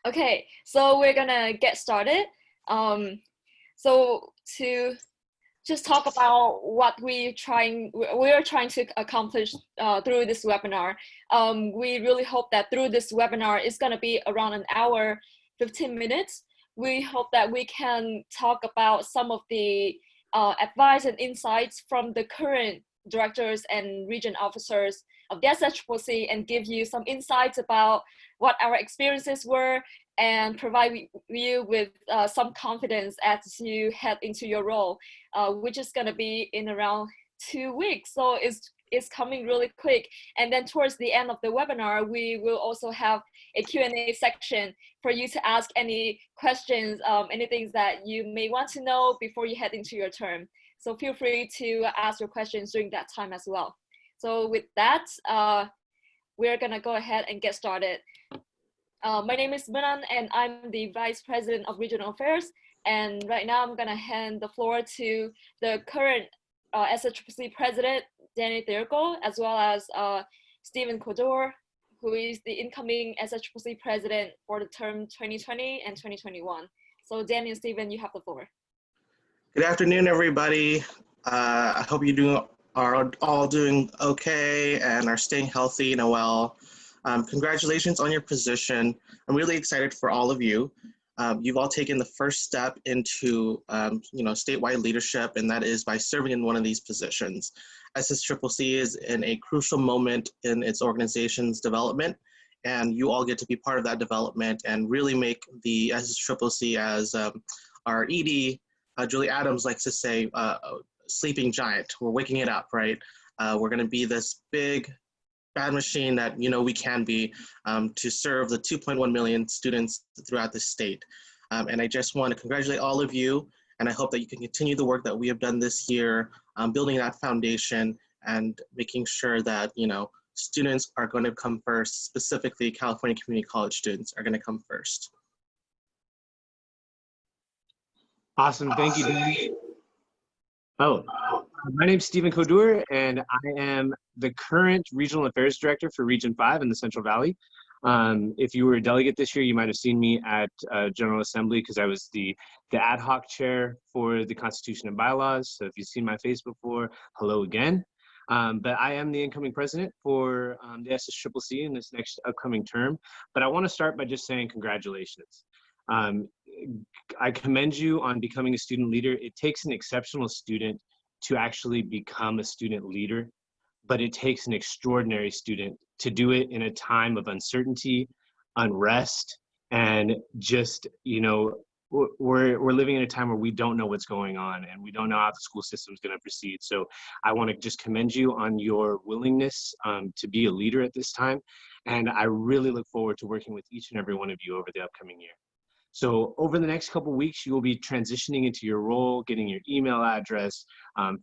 Okay, so we're gonna get started. So to just talk about what we're trying to accomplish through this webinar. We really hope that through this webinar, it's gonna be around an hour, 15 minutes. We hope that we can talk about some of the advice and insights from the current directors and region officers of the SSCCC and give you some insights about what our experiences were and provide you with some confidence as you head into your role, which is going to be in around 2 weeks. So it's coming really quick. And then towards the end of the webinar, we will also have a Q&A section for you to ask any questions, anything that you may want to know before you head into your term. So feel free to ask your questions during that time as well. So with that, we're gonna go ahead and get started. My name is Manan and I'm the Vice President of Regional Affairs. And right now I'm gonna hand the floor to the current SSCCC President, Danny Thirgo, as well as Stephen Kodor, who is the incoming SSCCC President for the term 2020 and 2021. So Danny and Stephen, you have the floor. Good afternoon, everybody. I hope you are all doing okay and are staying healthy and well. Congratulations on your position. I'm really excited for all of you. You've all taken the first step into statewide leadership, and that is by serving in one of these positions. SSCCC is in a crucial moment in its organization's development, and you all get to be part of that development and really make the SSCCC, as our ED, Julie Adams likes to say, sleeping giant. We're waking it up, right? We're gonna be this big, bad machine that we can be to serve the 2.1 million students throughout the state. And I just want to congratulate all of you, and I hope that you can continue the work that we have done this year, building that foundation and making sure that students are going to come first, specifically California Community College students are going to come first. Awesome, thank you, Danny. My name is Stephen Kodor, and I am the current Regional Affairs Director for Region 5 in the Central Valley. If you were a delegate this year, you might have seen me at General Assembly because I was the ad hoc chair for the Constitution and Bylaws. So if you've seen my face before, hello again. But I am the incoming president for the SSCCC in this next upcoming term. But I want to start by just saying congratulations. I commend you on becoming a student leader. It takes an exceptional student to actually become a student leader, but it takes an extraordinary student to do it in a time of uncertainty, unrest, and just, we're living in a time where we don't know what's going on and we don't know how the school system is going to proceed. So I want to just commend you on your willingness to be a leader at this time. And I really look forward to working with each and every one of you over the upcoming year. So over the next couple of weeks, you will be transitioning into your role, getting your email address,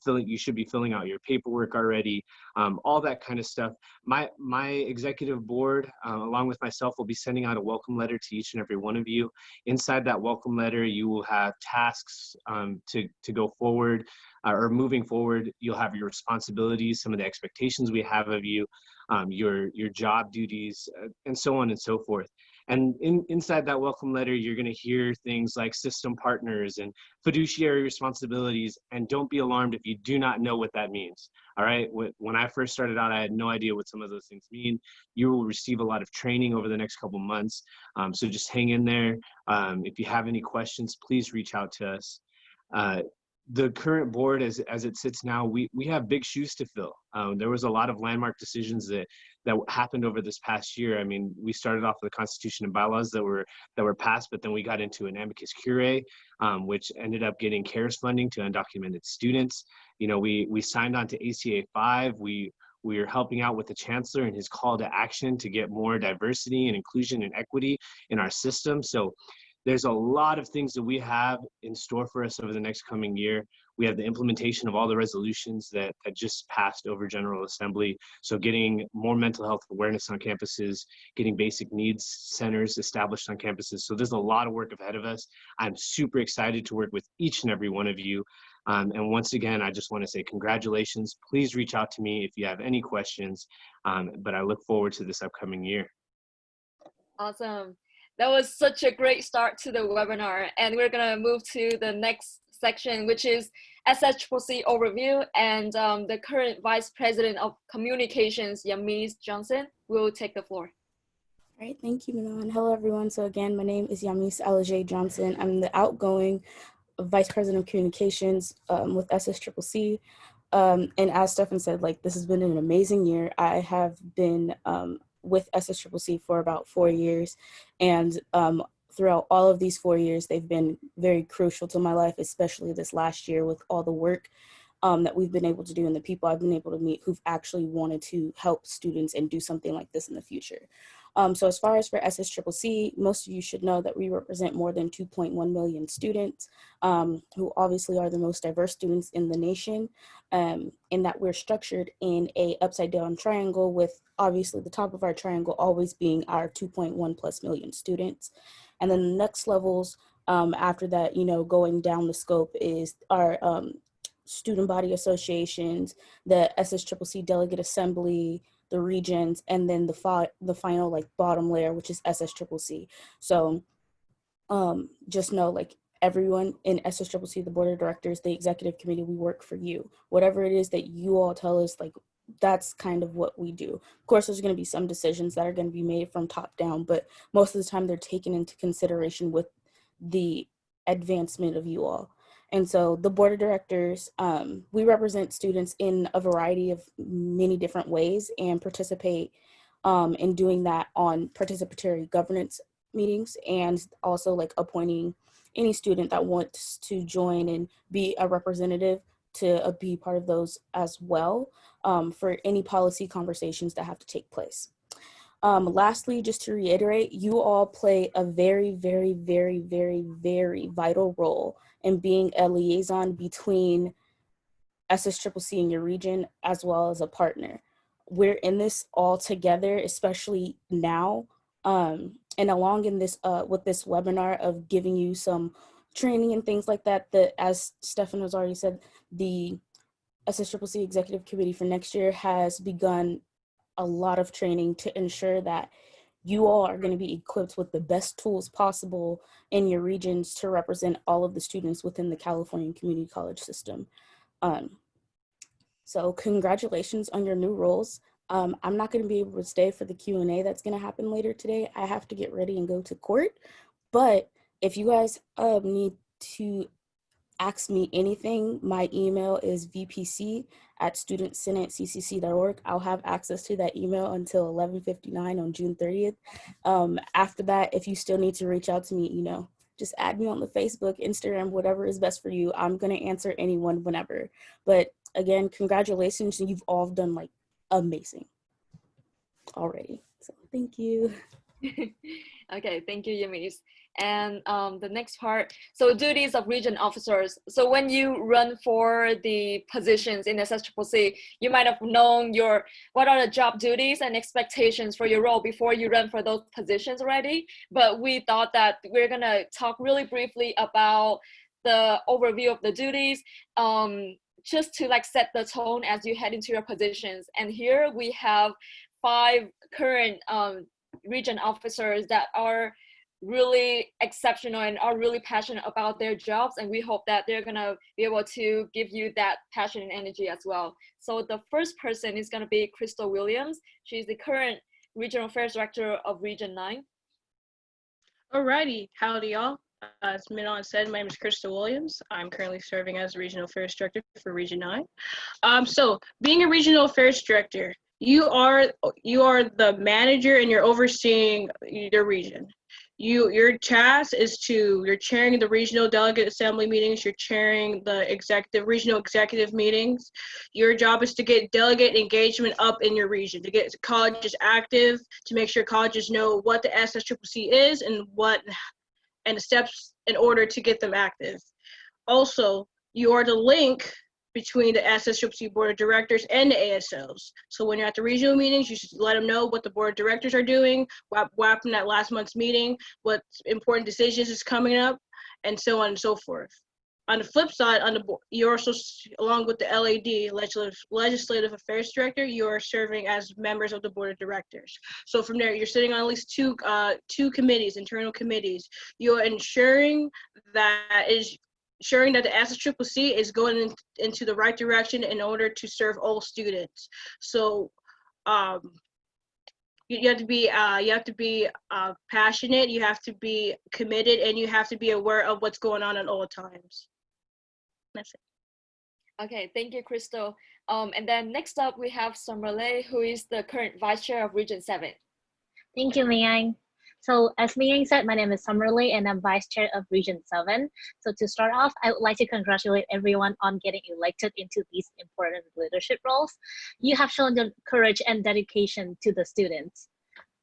you should be filling out your paperwork already, all that kind of stuff. My executive board, along with myself, will be sending out a welcome letter to each and every one of you. Inside that welcome letter, you will have tasks to go forward, or moving forward. You'll have your responsibilities, some of the expectations we have of you, your job duties, and so on and so forth. And inside that welcome letter, you're going to hear things like system partners and fiduciary responsibilities. And don't be alarmed if you do not know what that means. All right. When I first started out, I had no idea what some of those things mean. You will receive a lot of training over the next couple months. So just hang in there. If you have any questions, please reach out to us. The current board, as it sits now, we have big shoes to fill. There was a lot of landmark decisions that happened over this past year. I mean, we started off with the Constitution and Bylaws that were passed, but then we got into an amicus curiae, which ended up getting CARES funding to undocumented students. We signed on to ACA 5. We are helping out with the chancellor and his call to action to get more diversity and inclusion and equity in our system. So there's a lot of things that we have in store for us over the next coming year. We have the implementation of all the resolutions that just passed over General Assembly. So getting more mental health awareness on campuses, getting basic needs centers established on campuses. So there's a lot of work ahead of us. I'm super excited to work with each and every one of you. And once again, I just want to say congratulations. Please reach out to me if you have any questions, but I look forward to this upcoming year. Awesome. That was such a great start to the webinar. And we're gonna move to the next section, which is SSCCC overview. And the current Vice President of Communications, Yamis Johnson, will take the floor. All right, thank you, Manon. Hello, everyone. So again, my name is Yamis Johnson. I'm the outgoing Vice President of Communications with SSCCC. And as Stefan said, like, this has been an amazing year. I have been with SSCCC for about 4 years, and throughout all of these 4 years, they've been very crucial to my life, especially this last year with all the work that we've been able to do and the people I've been able to meet who've actually wanted to help students and do something like this in the future. So as far as for SSCCC, most of you should know that we represent more than 2.1 million students who obviously are the most diverse students in the nation, and that we're structured in a upside down triangle with obviously the top of our triangle always being our 2.1 plus million students. And then the next levels after that, you know, going down the scope is our student body associations, the SSCCC Delegate Assembly, the regions, and then the final like bottom layer, which is SSCCC. So just know, like, everyone in SSCCC, the board of directors, the executive committee, we work for you. Whatever it is that you all tell us, like, that's kind of what we do. Of course, there's going to be some decisions that are going to be made from top down, but most of the time they're taken into consideration with the advancement of you all. And so the board of directors, we represent students in a variety of many different ways and participate in doing that on participatory governance meetings, and also like appointing any student that wants to join and be a representative to be part of those as well for any policy conversations that have to take place. Lastly, just to reiterate, you all play a very, very, very, very, very vital role in being a liaison between SSCCC and your region, as well as a partner. We're in this all together, especially now, and along in this with this webinar of giving you some training and things like that, that as Stefan has already said, the SSCCC Executive Committee for next year has begun a lot of training to ensure that you all are going to be equipped with the best tools possible in your regions to represent all of the students within the California Community College system. So congratulations on your new roles. I'm not going to be able to stay for the Q&A that's going to happen later today. I have to get ready and go to court. But if you guys need to ask me anything, my email is vpc@studentsenateccc.org. I'll have access to that email until 11:59 on June 30th. After that, if you still need to reach out to me, you know, just add me on the Facebook, Instagram, whatever is best for you. I'm going to answer anyone whenever. But again, congratulations. You've all done like amazing already. So thank you. Okay, thank you, Yamis. And the next part, so duties of region officers. So when you run for the positions in SSCCC, you might have known what are the job duties and expectations for your role before you run for those positions already. But we thought that we're gonna talk really briefly about the overview of the duties, just to like set the tone as you head into your positions. And here we have 5 current region officers that are really exceptional and are really passionate about their jobs, and we hope that they're gonna be able to give you that passion and energy as well. So the first person is gonna be Crystal Williams. She's the current Regional Affairs Director of Region 9. Alrighty, howdy y'all. As Minon said, my name is Crystal Williams. I'm currently serving as Regional Affairs Director for Region 9. So being a Regional Affairs Director, you are the manager and you're overseeing your region. Your task is you're chairing the regional delegate assembly meetings, you're chairing the regional executive meetings. Your job is to get delegate engagement up in your region, to get colleges active, to make sure colleges know what the SSCCC is and the steps in order to get them active. Also, you are the link between the SSCCC Board of Directors and the ASLs. So when you're at the regional meetings, you should let them know what the Board of Directors are doing, what happened at last month's meeting, what important decisions is coming up, and so on and so forth. on the flip side, on the board, you're also, along with the LAD, Legislative Affairs Director, you're serving as members of the Board of Directors. So from there, you're sitting on at least two committees, internal committees. You're ensuring that the SSCCC is going into the right direction in order to serve all students. So you have to be passionate, you have to be committed, and you have to be aware of what's going on at all times. That's it. Okay, thank you, Crystal. And then next up, we have Summerley, who is the current Vice Chair of Region 7. Thank you, Miyang. So as Miyang said, my name is Summerley and I'm Vice Chair of Region 7. So to start off, I would like to congratulate everyone on getting elected into these important leadership roles. You have shown the courage and dedication to the students.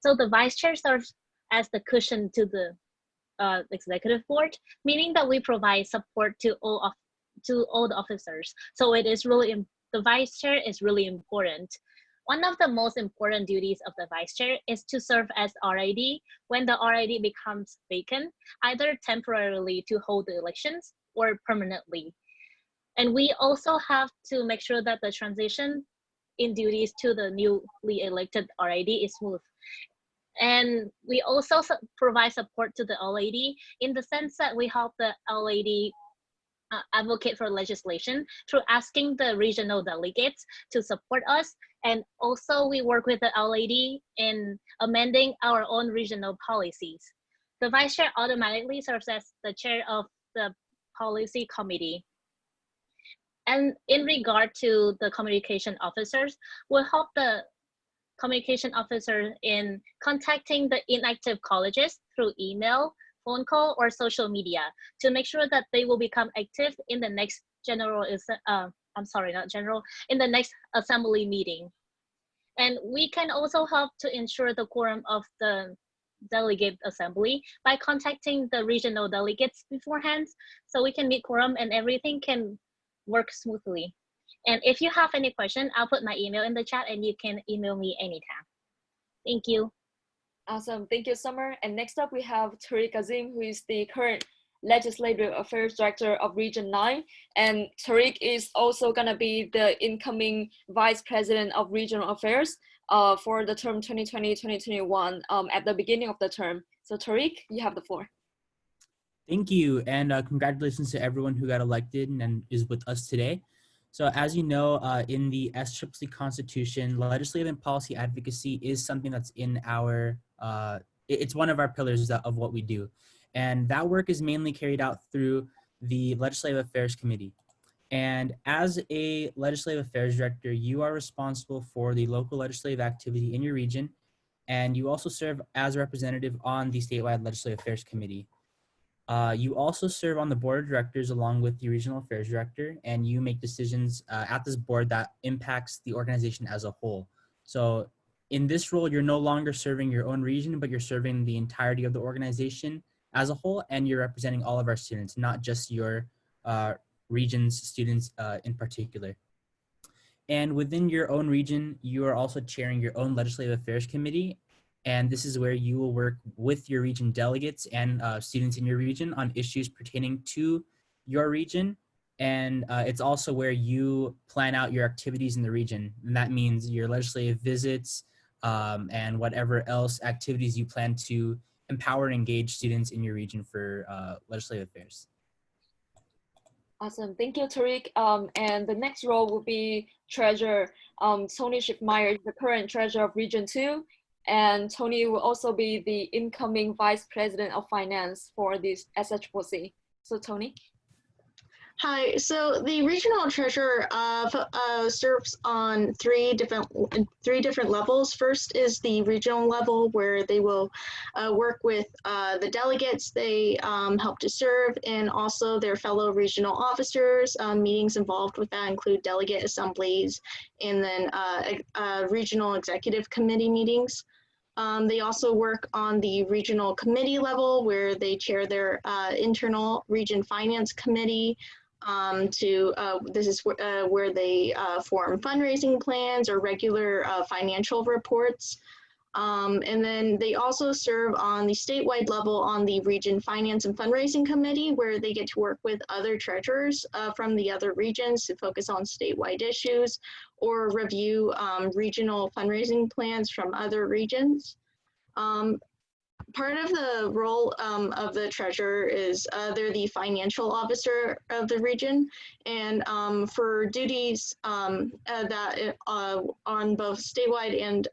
So the Vice Chair serves as the cushion to the Executive Board, meaning that we provide support to all the officers. So it is really, the Vice Chair is really important. One of the most important duties of the Vice Chair is to serve as RID when the RID becomes vacant, either temporarily to hold the elections or permanently. And we also have to make sure that the transition in duties to the newly elected RID is smooth. And we also provide support to the LAD in the sense that we help the LAD advocate for legislation through asking the regional delegates to support us. And also we work with the LAD in amending our own regional policies. The Vice Chair automatically serves as the chair of the policy committee. And in regard to the communication officers, we'll help the communication officer in contacting the inactive colleges through email, phone call, or social media to make sure that they will become active in the next in the next assembly meeting. And we can also help to ensure the quorum of the delegate assembly by contacting the regional delegates beforehand so we can meet quorum and everything can work smoothly. And if you have any question, I'll put my email in the chat and you can email me anytime. Thank you. Awesome, thank you, Summer. And next up, we have Tariq Azim, who is the current Legislative Affairs Director of Region 9. And Tariq is also gonna be the incoming Vice President of Regional Affairs for the term 2020-2021 at the beginning of the term. So Tariq, you have the floor. Thank you, and congratulations to everyone who got elected and is with us today. So as you know, in the SSCCC Constitution, legislative and policy advocacy is something that's in our, it's one of our pillars of what we do. And that work is mainly carried out through the Legislative Affairs Committee. And as a Legislative Affairs Director, you are responsible for the local legislative activity in your region, and you also serve as a representative on the statewide Legislative Affairs Committee. You also serve on the board of directors along with the regional affairs director, and you make decisions at this board that impacts the organization as a whole. So in this role, you're no longer serving your own region, but you're serving the entirety of the organization as a whole, and you're representing all of our students, not just your region's students in particular. And within your own region, you are also chairing your own legislative affairs committee. And this is where you will work with your region delegates and students in your region on issues pertaining to your region. And it's also where you plan out your activities in the region. And that means your legislative visits and whatever else activities you plan to empower and engage students in your region for legislative affairs. Awesome, thank you, Tariq. And the next role will be Treasurer. Tony Schiffmeyer, the current Treasurer of Region 2. And Tony will also be the incoming Vice President of Finance for this SSCCC. So Tony. Hi, so the regional treasurer serves on three different levels. First is the regional level where they will work with the delegates they help to serve, and also their fellow regional officers. Meetings involved with that include delegate assemblies and then regional executive committee meetings. They also work on the regional committee level where they chair their internal region finance committee. This is where they form fundraising plans or regular financial reports. And then they also serve on the statewide level on the Region Finance and Fundraising Committee, where they get to work with other treasurers from the other regions to focus on statewide issues or review regional fundraising plans from other regions. Part of the role of the treasurer is they're the financial officer of the region, and for duties that on both statewide and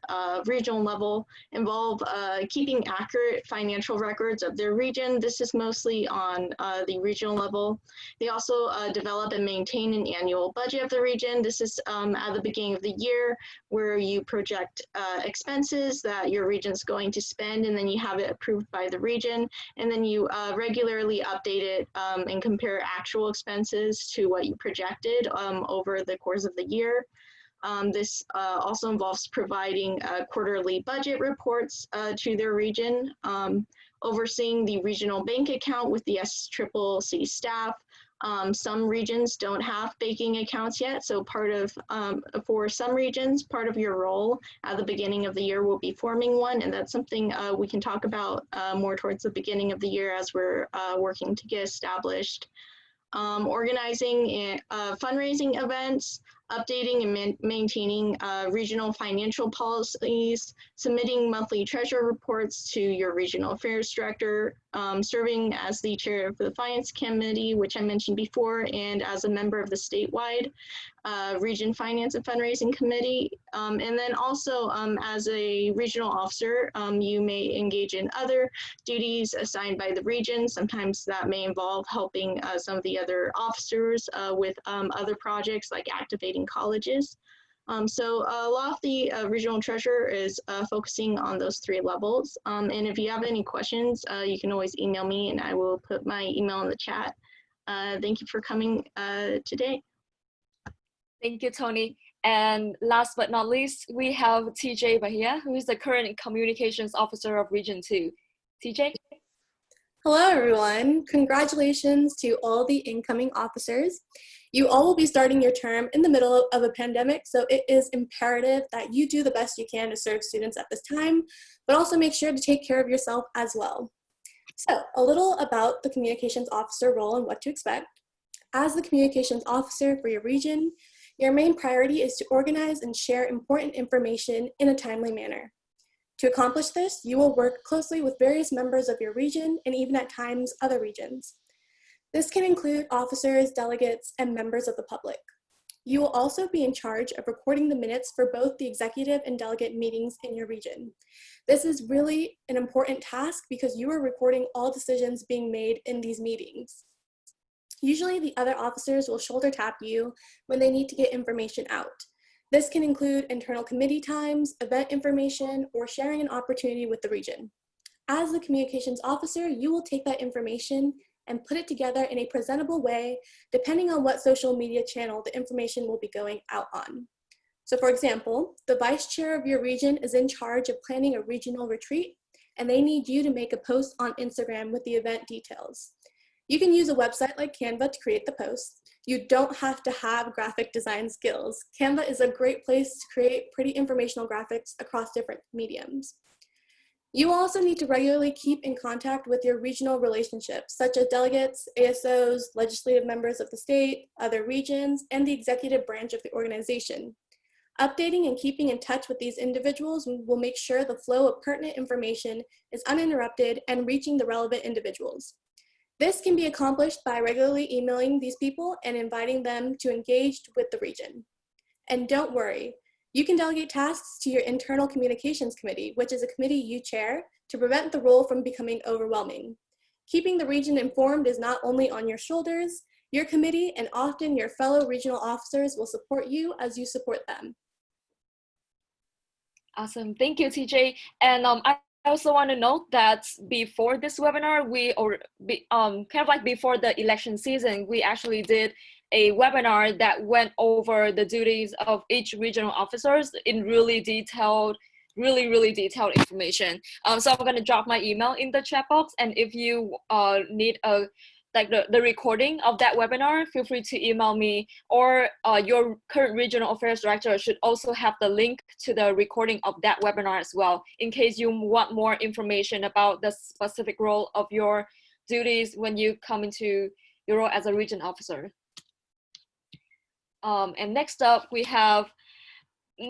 regional level involve keeping accurate financial records of their region. This is mostly on the regional level. They also develop and maintain an annual budget of the region. This is at the beginning of the year where you project expenses that your region is going to spend, and then you have it approved by the region, and then you regularly update it and compare actual expenses to what you projected over the course of the year. This also involves providing quarterly budget reports to their region, overseeing the regional bank account with the SSCCC staff. Some regions don't have banking accounts yet, so for some regions, part of your role at the beginning of the year will be forming one, and that's something we can talk about more towards the beginning of the year as we're working to get established. Organizing fundraising events, updating and maintaining regional financial policies, submitting monthly treasury reports to your regional affairs director, serving as the chair of the finance committee, which I mentioned before, and as a member of the statewide region finance and fundraising committee. And then also as a regional officer, you may engage in other duties assigned by the region. Sometimes that may involve helping some of the other officers with other projects like activating colleges. So a lot of the regional treasurer is focusing on those three levels. And if you have any questions, you can always email me and I will put my email in the chat. Thank you for coming today. Thank you, Tony. And last but not least, we have TJ Bahia, who is the current communications officer of Region 2. TJ? Hello, everyone. Congratulations to all the incoming officers. You all will be starting your term in the middle of a pandemic, so it is imperative that you do the best you can to serve students at this time, but also make sure to take care of yourself as well. So, a little about the communications officer role and what to expect. As the communications officer for your region, your main priority is to organize and share important information in a timely manner. To accomplish this, you will work closely with various members of your region and even at times other regions. This can include officers, delegates, and members of the public. You will also be in charge of recording the minutes for both the executive and delegate meetings in your region. This is really an important task because you are recording all decisions being made in these meetings. Usually the other officers will shoulder tap you when they need to get information out. This can include internal committee times, event information, or sharing an opportunity with the region. As the communications officer, you will take that information and put it together in a presentable way, depending on what social media channel the information will be going out on. So for example, the vice chair of your region is in charge of planning a regional retreat, and they need you to make a post on Instagram with the event details. You can use a website like Canva to create the post. You don't have to have graphic design skills. Canva is a great place to create pretty informational graphics across different mediums. You also need to regularly keep in contact with your regional relationships, such as delegates, ASOs, legislative members of the state, other regions, and the executive branch of the organization. Updating and keeping in touch with these individuals will make sure the flow of pertinent information is uninterrupted and reaching the relevant individuals. This can be accomplished by regularly emailing these people and inviting them to engage with the region. And don't worry, you can delegate tasks to your internal communications committee, which is a committee you chair, to prevent the role from becoming overwhelming. Keeping the region informed is not only on your shoulders, your committee and often your fellow regional officers will support you as you support them. Awesome, thank you, TJ. And I also want to note that before this webinar, kind of like before the election season, we actually did a webinar that went over the duties of each regional officers in really detailed information. So I'm going to drop my email in the chat box, and if you need a like the recording of that webinar, feel free to email me, or your current regional affairs director should also have the link to the recording of that webinar as well, in case you want more information about the specific role of your duties when you come into your role as a region officer. And next up we have,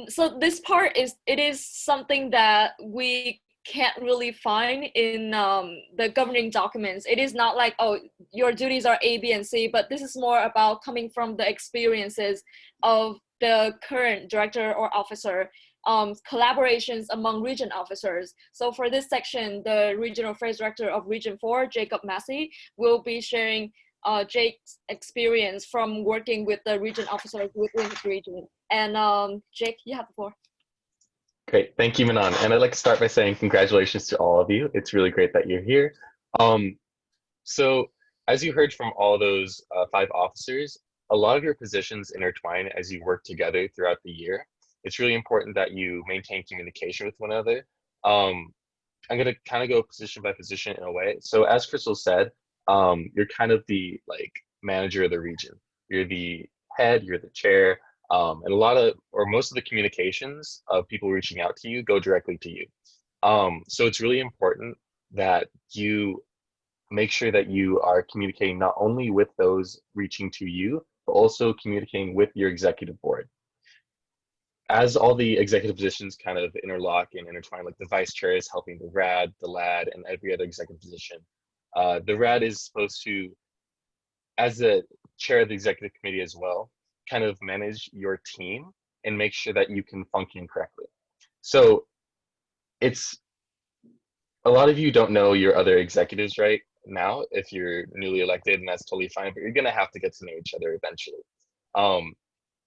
so this part is something that we can't really find in the governing documents. It is not like, oh, your duties are A, B, and C, but this is more about coming from the experiences of the current director or officer, collaborations among region officers. So for this section, the Regional Affairs Director of Region 4, Jacob Massey, will be sharing Jake's experience from working with the region officers within his region. And Jake, you have the floor. Great, thank you, Manon. And I'd like to start by saying congratulations to all of you. It's really great that you're here. So as you heard from all those 5 officers, a lot of your positions intertwine as you work together throughout the year. It's really important that you maintain communication with one another. I'm gonna kind of go position by position in a way. So as Crystal said, you're kind of the manager of the region. You're the head, you're the chair, and a lot of, or most of the communications of people reaching out to you go directly to you. So it's really important that you make sure that you are communicating not only with those reaching to you, but also communicating with your executive board. As all the executive positions kind of interlock and intertwine, like the vice chair is helping the RAD, the LAD, and every other executive position. The RAD is supposed to, as the chair of the executive committee as well, kind of manage your team and make sure that you can function correctly. So it's, a lot of you don't know your other executives right now if you're newly elected, and that's totally fine, but you're gonna have to get to know each other eventually.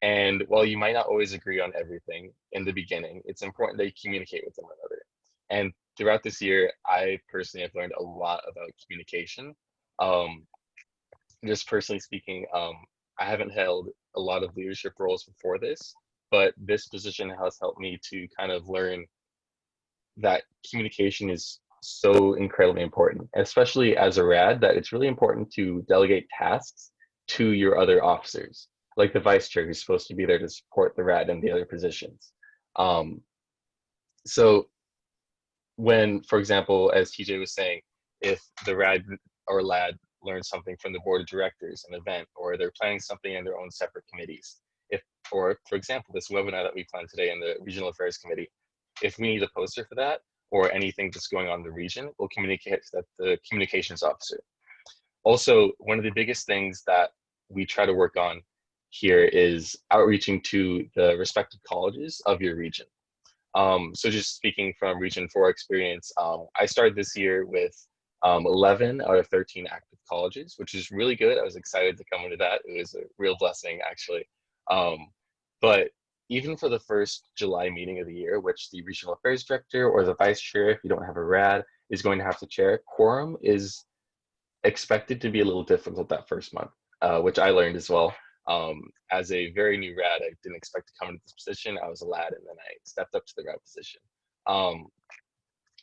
And while you might not always agree on everything in the beginning, it's important that you communicate with one another. And throughout this year, I personally have learned a lot about communication. Just personally speaking, I haven't held a lot of leadership roles before this, but this position has helped me to kind of learn that communication is so incredibly important, especially as a RAD, that it's really important to delegate tasks to your other officers, like the vice chair who's supposed to be there to support the RAD and the other positions. So when, for example, as TJ was saying, if the RAD or LAD learns something from the board of directors, an event, or they're planning something in their own separate committees, or for example, this webinar that we planned today in the Regional Affairs Committee, if we need a poster for that, or anything that's going on in the region, we'll communicate that to the communications officer. Also, one of the biggest things that we try to work on here is outreaching to the respective colleges of your region. So just speaking from Region 4 experience, I started this year with 11 out of 13 active colleges, which is really good. I was excited to come into that. It was a real blessing, actually. But even for the first July meeting of the year, which the Regional Affairs Director or the Vice Chair, if you don't have a RAD, is going to have to chair, quorum is expected to be a little difficult that first month, which I learned as well. As a very new RAD, I didn't expect to come into this position. I was a LAD, and then I stepped up to the RAD position.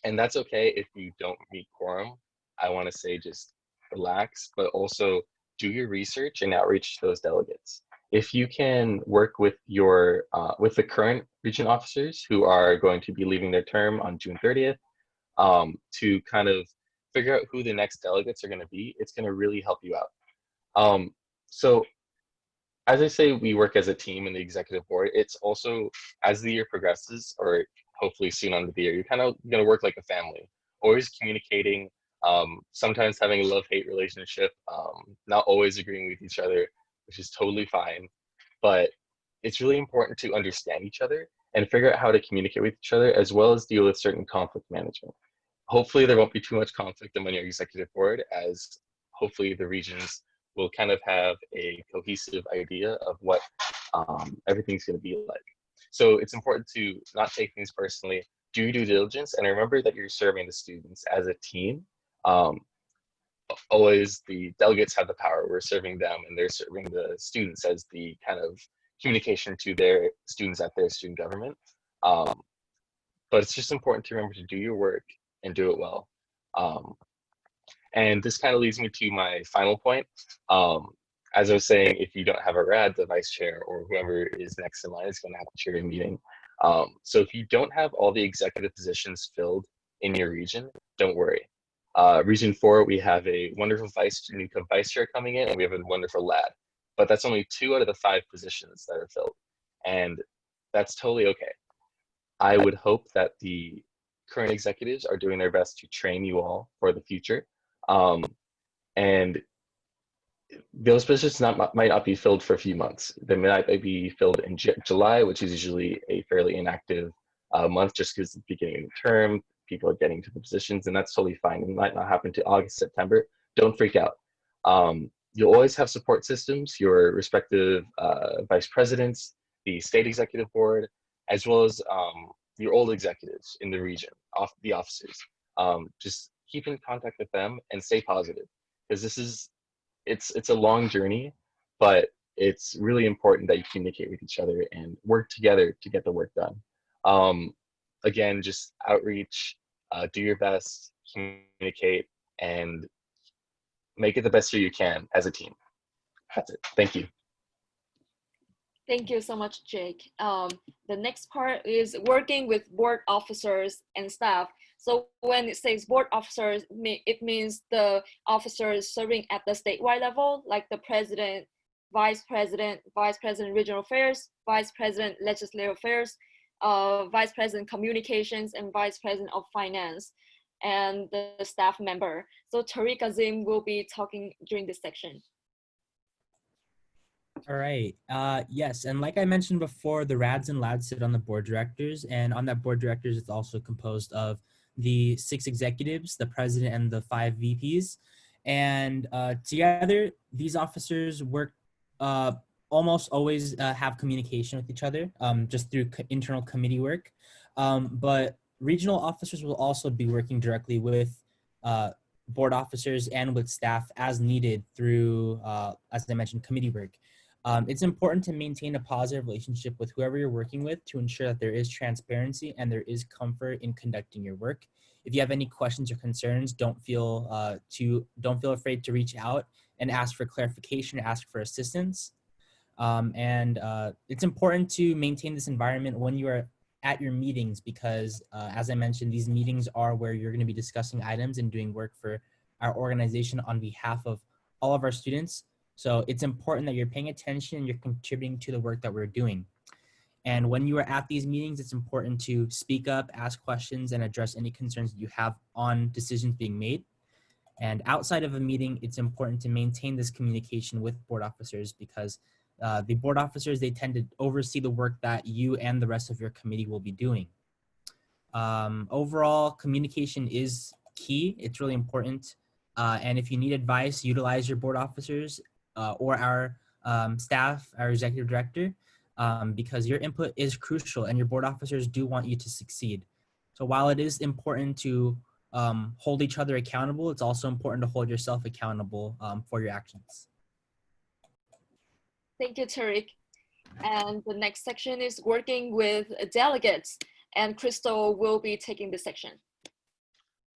And that's okay if you don't meet quorum. I want to say just relax, but also do your research and outreach to those delegates. If you can work with your with the current region officers who are going to be leaving their term on June 30th, to kind of figure out who the next delegates are going to be, it's going to really help you out. So as I say, we work as a team in the executive board. It's also, as the year progresses, or hopefully soon on the year, you're kind of going to work like a family, always communicating, sometimes having a love-hate relationship, not always agreeing with each other, which is totally fine. But it's really important to understand each other and figure out how to communicate with each other, as well as deal with certain conflict management. Hopefully there won't be too much conflict among your executive board, as hopefully the regions will kind of have a cohesive idea of what everything's going to be like. So it's important to not take things personally, do your due diligence, and remember that you're serving the students as a team. Always the delegates have the power. We're serving them, and they're serving the students as the kind of communication to their students at their student government. But it's just important to remember to do your work and do it well. And this kind of leads me to my final point. As I was saying, if you don't have a RAD, the vice chair or whoever is next in line is going to have to chair your meeting. So if you don't have all the executive positions filled in your region, don't worry. Region 4, we have a wonderful new vice chair coming in, and we have a wonderful lad. But that's only 2 out of the 5 positions that are filled. And that's totally okay. I would hope that the current executives are doing their best to train you all for the future. And those positions might not be filled for a few months. They might be filled in July, which is usually a fairly inactive month just because it's the beginning of the term, people are getting to the positions, and that's totally fine. It might not happen to August, September. Don't freak out. You'll always have support systems, your respective vice presidents, the state executive board, as well as your old executives in the region, the officers. Just keep in contact with them and stay positive, because it's a long journey, but it's really important that you communicate with each other and work together to get the work done. Again, just outreach, do your best, communicate, and make it the best year you can as a team. That's it. Thank you. Thank you so much, Jake. The next part is working with board officers and staff. So when it says board officers, it means the officers serving at the statewide level, like the president, vice president regional affairs, vice president legislative affairs, vice president communications, and vice president of finance, and the staff member. So Tariq Azim will be talking during this section. All right. Yes, and like I mentioned before, the RADs and LADs sit on the board directors, and on that board directors, it's also composed of the 6 executives, the president, and the 5 VPs. And together, these officers work almost always have communication with each other just through internal committee work. But regional officers will also be working directly with board officers and with staff as needed through, as I mentioned, committee work. It's important to maintain a positive relationship with whoever you're working with to ensure that there is transparency and there is comfort in conducting your work. If you have any questions or concerns, don't feel afraid to reach out and ask for clarification, ask for assistance. It's important to maintain this environment when you are at your meetings because, as I mentioned, these meetings are where you're going to be discussing items and doing work for our organization on behalf of all of our students. So it's important that you're paying attention and you're contributing to the work that we're doing. And when you are at these meetings, it's important to speak up, ask questions, and address any concerns that you have on decisions being made. And outside of a meeting, it's important to maintain this communication with board officers because the board officers, they tend to oversee the work that you and the rest of your committee will be doing. Overall, communication is key. It's really important. And if you need advice, utilize your board officers or our staff, our executive director, because your input is crucial and your board officers do want you to succeed. So while it is important to hold each other accountable, it's also important to hold yourself accountable for your actions. Thank you, Tariq. And the next section is working with delegates, and Crystal will be taking this section.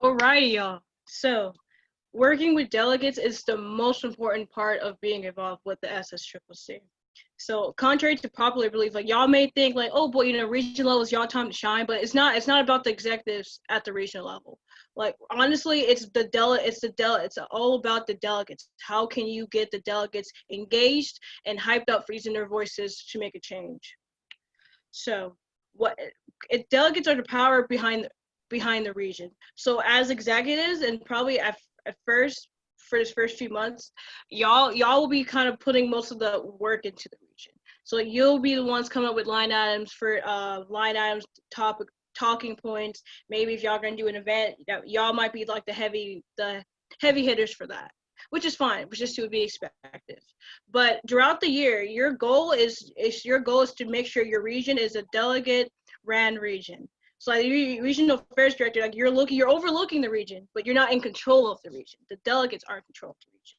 All right, y'all. So working with delegates is the most important part of being involved with the SSCCC. So contrary to popular belief, like y'all may think like, oh boy, regional level is y'all time to shine, but it's not about the executives at the regional level. Like honestly, it's all about the delegates. How can you get the delegates engaged and hyped up for using their voices to make a change? So delegates are the power behind the region. So as executives, and probably at first, for this first few months, y'all will be kind of putting most of the work into the region. So you'll be the ones coming up with line items, talking points. Maybe if y'all gonna do an event, y'all might be like the heavy hitters for that, which is fine, which is to be expected. But throughout the year, your goal is to make sure your region is a delegate-ran region. So like the regional affairs director, like you're overlooking the region, but you're not in control of the region. The delegates are in control of the region.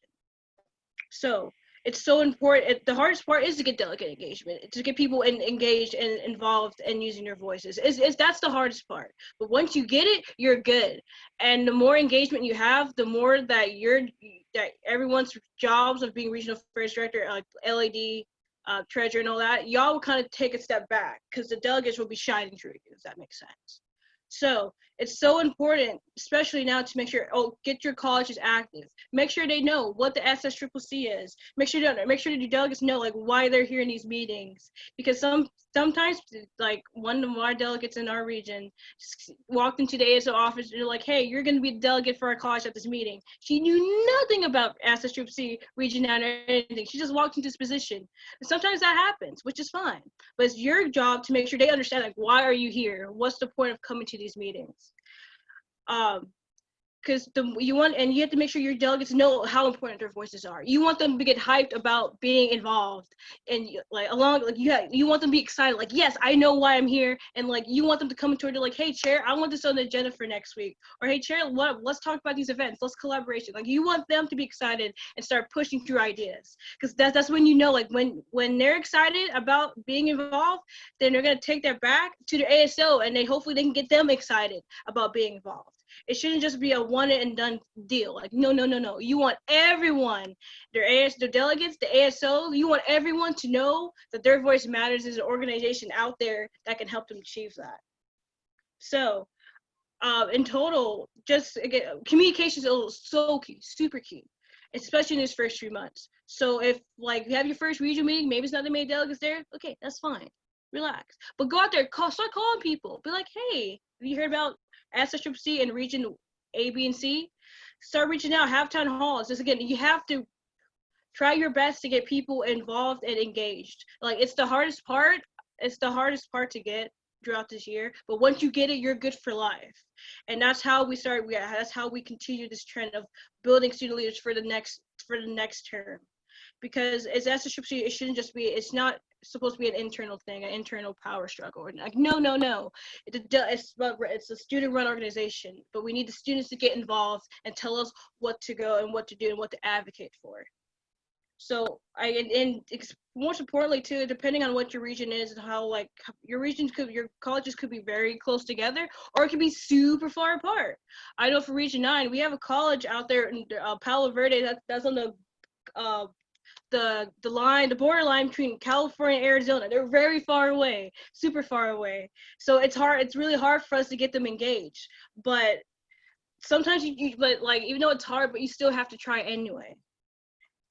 So it's so important. The hardest part is to get delegate engagement, to get people engaged and involved and using their voices. That's the hardest part. But once you get it, you're good. And the more engagement you have, the more that that everyone's jobs of being regional affairs director, like LAD, treasurer, and all that, y'all will kind of take a step back because the delegates will be shining through you, if that makes sense. So it's so important, especially now, to make sure, get your colleges active. Make sure they know what the SSCCC is. Make sure the delegates know like why they're here in these meetings. Because sometimes, like one of our delegates in our region walked into the ASO office and they're like, "Hey, you're going to be the delegate for our college at this meeting." She knew nothing about SSCCC Region 9 or anything. She just walked into this position. And sometimes that happens, which is fine. But it's your job to make sure they understand like, why are you here? What's the point of coming to these meetings? Because you have to make sure your delegates know how important their voices are. You want them to get hyped about being involved, and you want them to be excited. Like, yes, I know why I'm here, and like you want them to come toward you like, "Hey, chair, I want this on the agenda for next week," or "Hey, chair, let's talk about these events. Let's collaboration." Like you want them to be excited and start pushing through ideas, because that's when you know like when they're excited about being involved, then they're gonna take that back to their ASO, and hopefully they can get them excited about being involved. It shouldn't just be a one and done deal. Like, no. You want everyone, their delegates, the ASO, you want everyone to know that their voice matters. There's an organization out there that can help them achieve that. So, in total, just again, communication is so key, super key, especially in these first 3 months. So if like you have your first regional meeting, maybe it's not that many delegates there, okay, that's fine. Relax. But go out there, start calling people. Be like, "Hey, have you heard about SSCCC and region A, B, and C?" Start reaching out, have town halls. Just again, you have to try your best to get people involved and engaged. Like it's the hardest part. It's the hardest part to get throughout this year. But once you get it, you're good for life. And that's how we start. That's how we continue this trend of building student leaders for the next term. Because as SSCCC, it shouldn't just be. It's not supposed to be an internal thing, an internal power struggle. Like no. It's a student-run organization, but we need the students to get involved and tell us what to go and what to do and what to advocate for. So and most importantly too, depending on what your region is and how like your colleges could be very close together, or it could be super far apart. I know for Region 9, we have a college out there in Palo Verde that's on the borderline between California and Arizona. They're very far away, super far away. So it's really hard for us to get them engaged. But sometimes but like even though it's hard, but you still have to try anyway.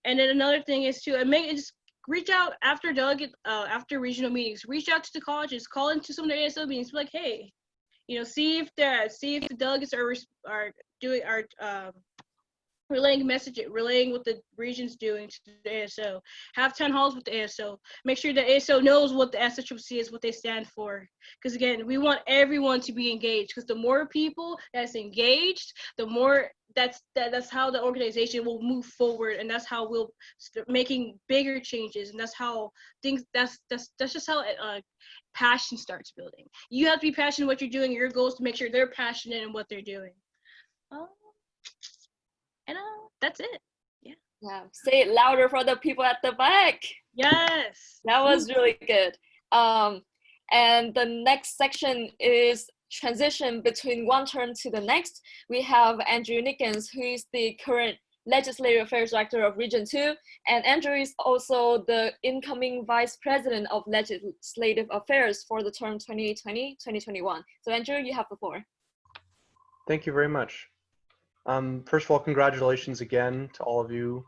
And then another thing is to just reach out after after regional meetings. Reach out to the colleges, call into some of their ASO meetings, be like, "Hey, see if the delegates are relaying what the region's doing to the ASO. Have town halls with the ASO. Make sure the ASO knows what the SSCCC is, what they stand for. Because again, we want everyone to be engaged. Because the more people that's engaged, the more that's how the organization will move forward, and that's how we'll start making bigger changes. And that's how that's just how passion starts building. You have to be passionate in what you're doing. Your goal is to make sure they're passionate in what they're doing. And that's it. Yeah, say it louder for the people at the back. Yes. That was really good. And the next section is transition between one term to the next. We have Andrew Nickens, who is the current Legislative Affairs Director of Region 2, and Andrew is also the incoming Vice President of Legislative Affairs for the term 2020-2021. So Andrew, you have the floor. Thank you very much. First of all, congratulations again to all of you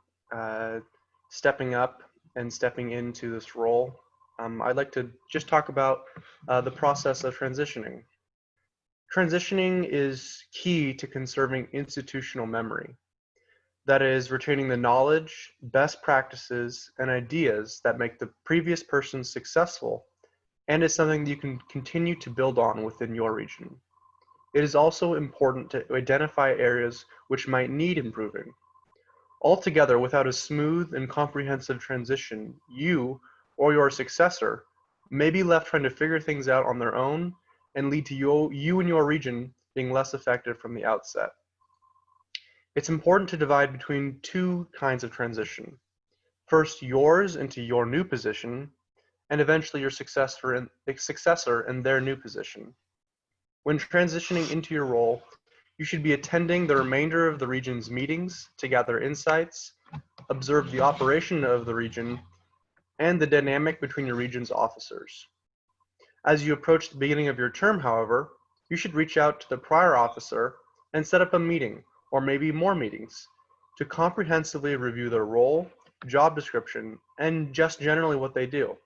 stepping up and stepping into this role. I'd like to just talk about the process of transitioning. Transitioning is key to conserving institutional memory. That is, retaining the knowledge, best practices, and ideas that make the previous person successful, and is something that you can continue to build on within your region. It is also important to identify areas which might need improving. Altogether, without a smooth and comprehensive transition, you or your successor may be left trying to figure things out on their own and lead to you and your region being less effective from the outset. It's important to divide between two kinds of transition. first yours into your new position, and eventually your successor in their new position. When transitioning into your role, you should be attending the remainder of the region's meetings to gather insights, observe the operation of the region, and the dynamic between your region's officers. As you approach the beginning of your term, however, you should reach out to the prior officer and set up a meeting, or maybe more meetings, to comprehensively review their role, job description, and just generally what they do.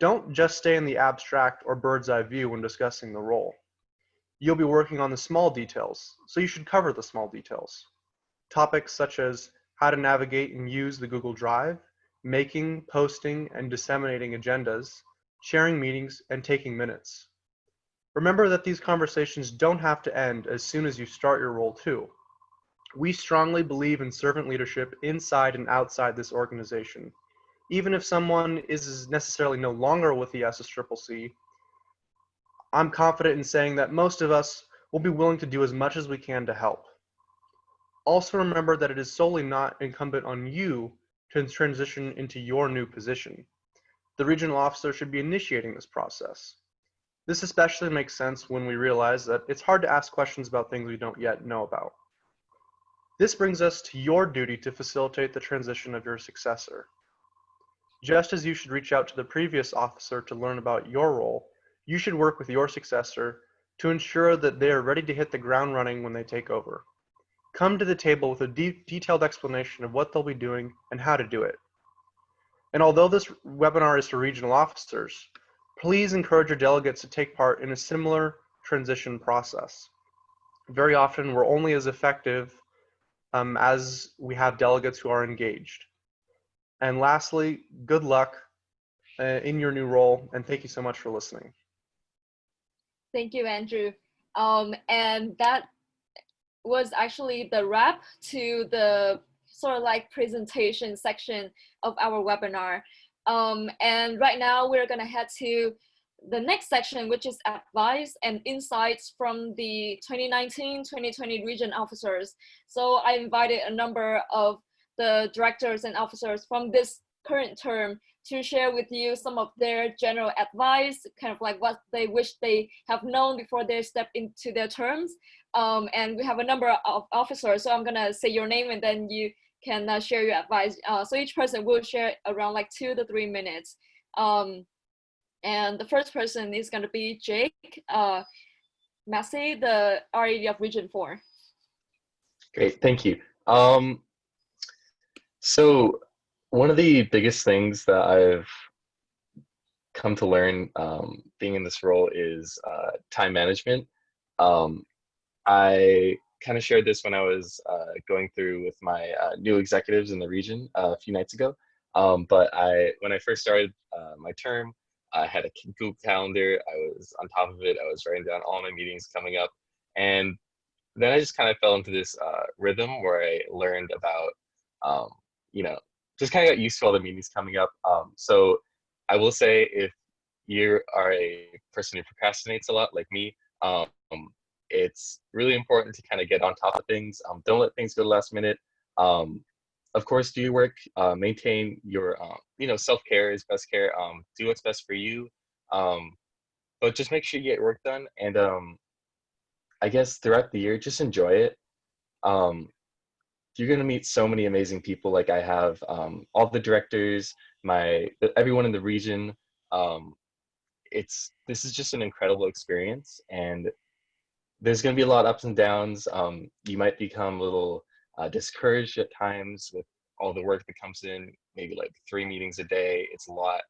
Don't just stay in the abstract or bird's eye view when discussing the role. You'll be working on the small details, so you should cover the small details. Topics such as how to navigate and use the Google Drive, making, posting, and disseminating agendas, sharing meetings, and taking minutes. Remember that these conversations don't have to end as soon as you start your role too. We strongly believe in servant leadership inside and outside this organization. Even if someone is necessarily no longer with the SSCCC, I'm confident in saying that most of us will be willing to do as much as we can to help. Also remember that it is solely not incumbent on you to transition into your new position. The regional officer should be initiating this process. This especially makes sense when we realize that it's hard to ask questions about things we don't yet know about. This brings us to your duty to facilitate the transition of your successor. Just as you should reach out to the previous officer to learn about your role, you should work with your successor to ensure that they are ready to hit the ground running when they take over. Come to the table with a detailed explanation of what they'll be doing and how to do it. And although this webinar is for regional officers, please encourage your delegates to take part in a similar transition process. Very often, we're only as effective as we have delegates who are engaged. And lastly, good luck in your new role, and thank you so much for listening. Thank you, Andrew. And that was actually the wrap to the sort of like presentation section of our webinar. And right now we're gonna head to the next section, which is advice and insights from the 2019-2020 region officers. So I invited a number of the directors and officers from this current term to share with you some of their general advice, kind of like what they wish they have known before they step into their terms. And we have a number of officers, so I'm gonna say your name and then you can share your advice. So each person will share around like 2 to 3 minutes. And the first person is gonna be Jake Massey, the RAD of Region 4. Great, thank you. So one of the biggest things that I've come to learn being in this role is time management. I kind of shared this when I was going through with my new executives in the region a few nights ago. But when I first started my term, I had a Google Calendar. I was on top of it. I was writing down all my meetings coming up. And then I just kind of fell into this rhythm where I learned about, just kind of got used to all the meetings coming up. So I will say, if you are a person who procrastinates a lot like me, it's really important to kind of get on top of things. Don't let things go to the last minute. Of course, do your work, maintain your, self-care is best care. Do what's best for you, but just make sure you get your work done. And I guess throughout the year, just enjoy it. You're gonna meet so many amazing people. Like I have all the directors, everyone in the region. This is just an incredible experience, and there's gonna be a lot of ups and downs. You might become a little discouraged at times with all the work that comes in, maybe like 3 meetings a day. It's a lot,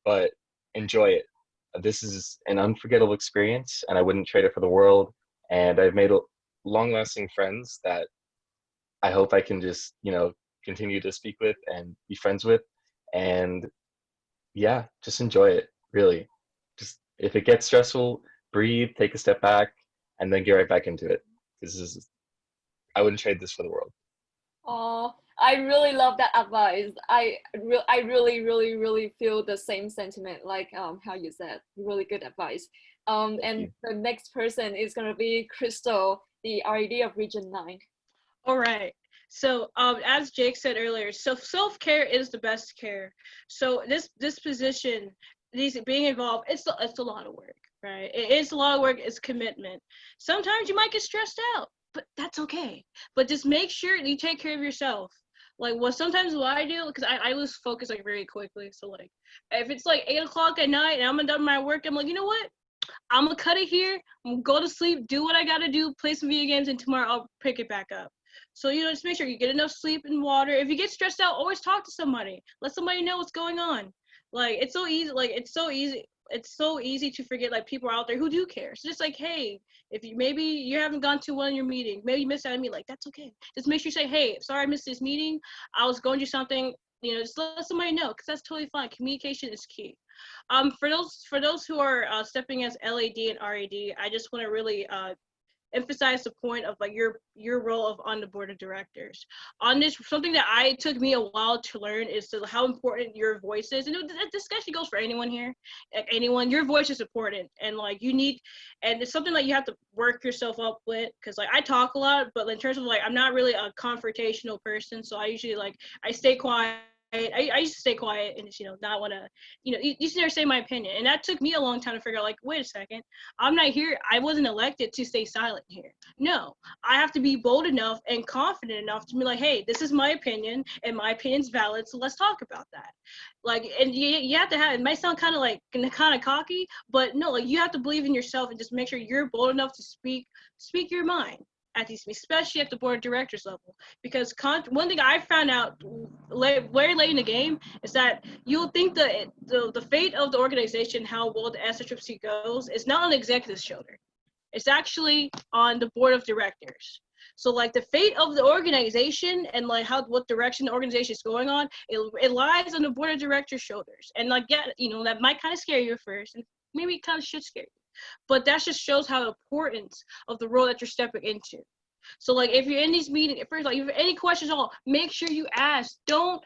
but enjoy it. This is an unforgettable experience, and I wouldn't trade it for the world. And I've made long-lasting friends that I hope I can just, continue to speak with and be friends with. And yeah, just enjoy it, really. Just if it gets stressful, breathe, take a step back, and then get right back into it. I wouldn't trade this for the world. Oh, I really love that advice. I really, really, really feel the same sentiment, like how you said. Really good advice. And the next person is going to be Crystal, the RAD of Region 9. All right. So as Jake said earlier, self-care is the best care. So this position, being involved, it's a lot of work, right? It's a lot of work, it's commitment. Sometimes you might get stressed out, but that's okay. But just make sure you take care of yourself. Like sometimes what I do, because I lose focus like very quickly. So like if it's like 8 o'clock at night and I'm done my work, I'm like, you know what? I'm gonna cut it here. I'm gonna go to sleep, do what I gotta do, play some video games, and tomorrow I'll pick it back up. So, just make sure you get enough sleep and water. If you get stressed out, always talk to somebody. Let somebody know what's going on. Like, it's so easy. Like, it's so easy to forget, like, people are out there who do care. So just like, hey, maybe you haven't gone to one of your meetings, maybe you missed out on me, like, that's okay. Just make sure you say, hey, sorry I missed this meeting. I was going to do something. Just let somebody know, because that's totally fine. Communication is key. For those who are stepping as LAD and RAD, I just want to really emphasize the point of like your role on the board of directors. On this, something that took me a while to learn is how important your voice is. And this actually goes for anyone here. Anyone, your voice is important, and like and it's something that you have to work yourself up with. Because like I talk a lot, but in terms of like I'm not really a confrontational person, so I usually I stay quiet. I used to stay quiet and just, not want to, you should never say my opinion. And that took me a long time to figure out, like, wait a second, I'm not here. I wasn't elected to stay silent here. No, I have to be bold enough and confident enough to be like, hey, this is my opinion and my opinion's valid. So let's talk about that. Like, and you have to it might sound kind of cocky, but no, like you have to believe in yourself and just make sure you're bold enough to speak your mind. Especially at the board of directors level, because one thing I found out very late in the game is that you'll think the fate of the organization, how well the SSCCC goes, is not on the executive's shoulder. It's actually on the board of directors. So like the fate of the organization and like what direction the organization is going on, it lies on the board of directors' shoulders. And like that might kind of scare you at first, and maybe it kind of should scare you. But that just shows how important of the role that you're stepping into. So like if you're in these meetings, first like if you have any questions at all, make sure you ask. Don't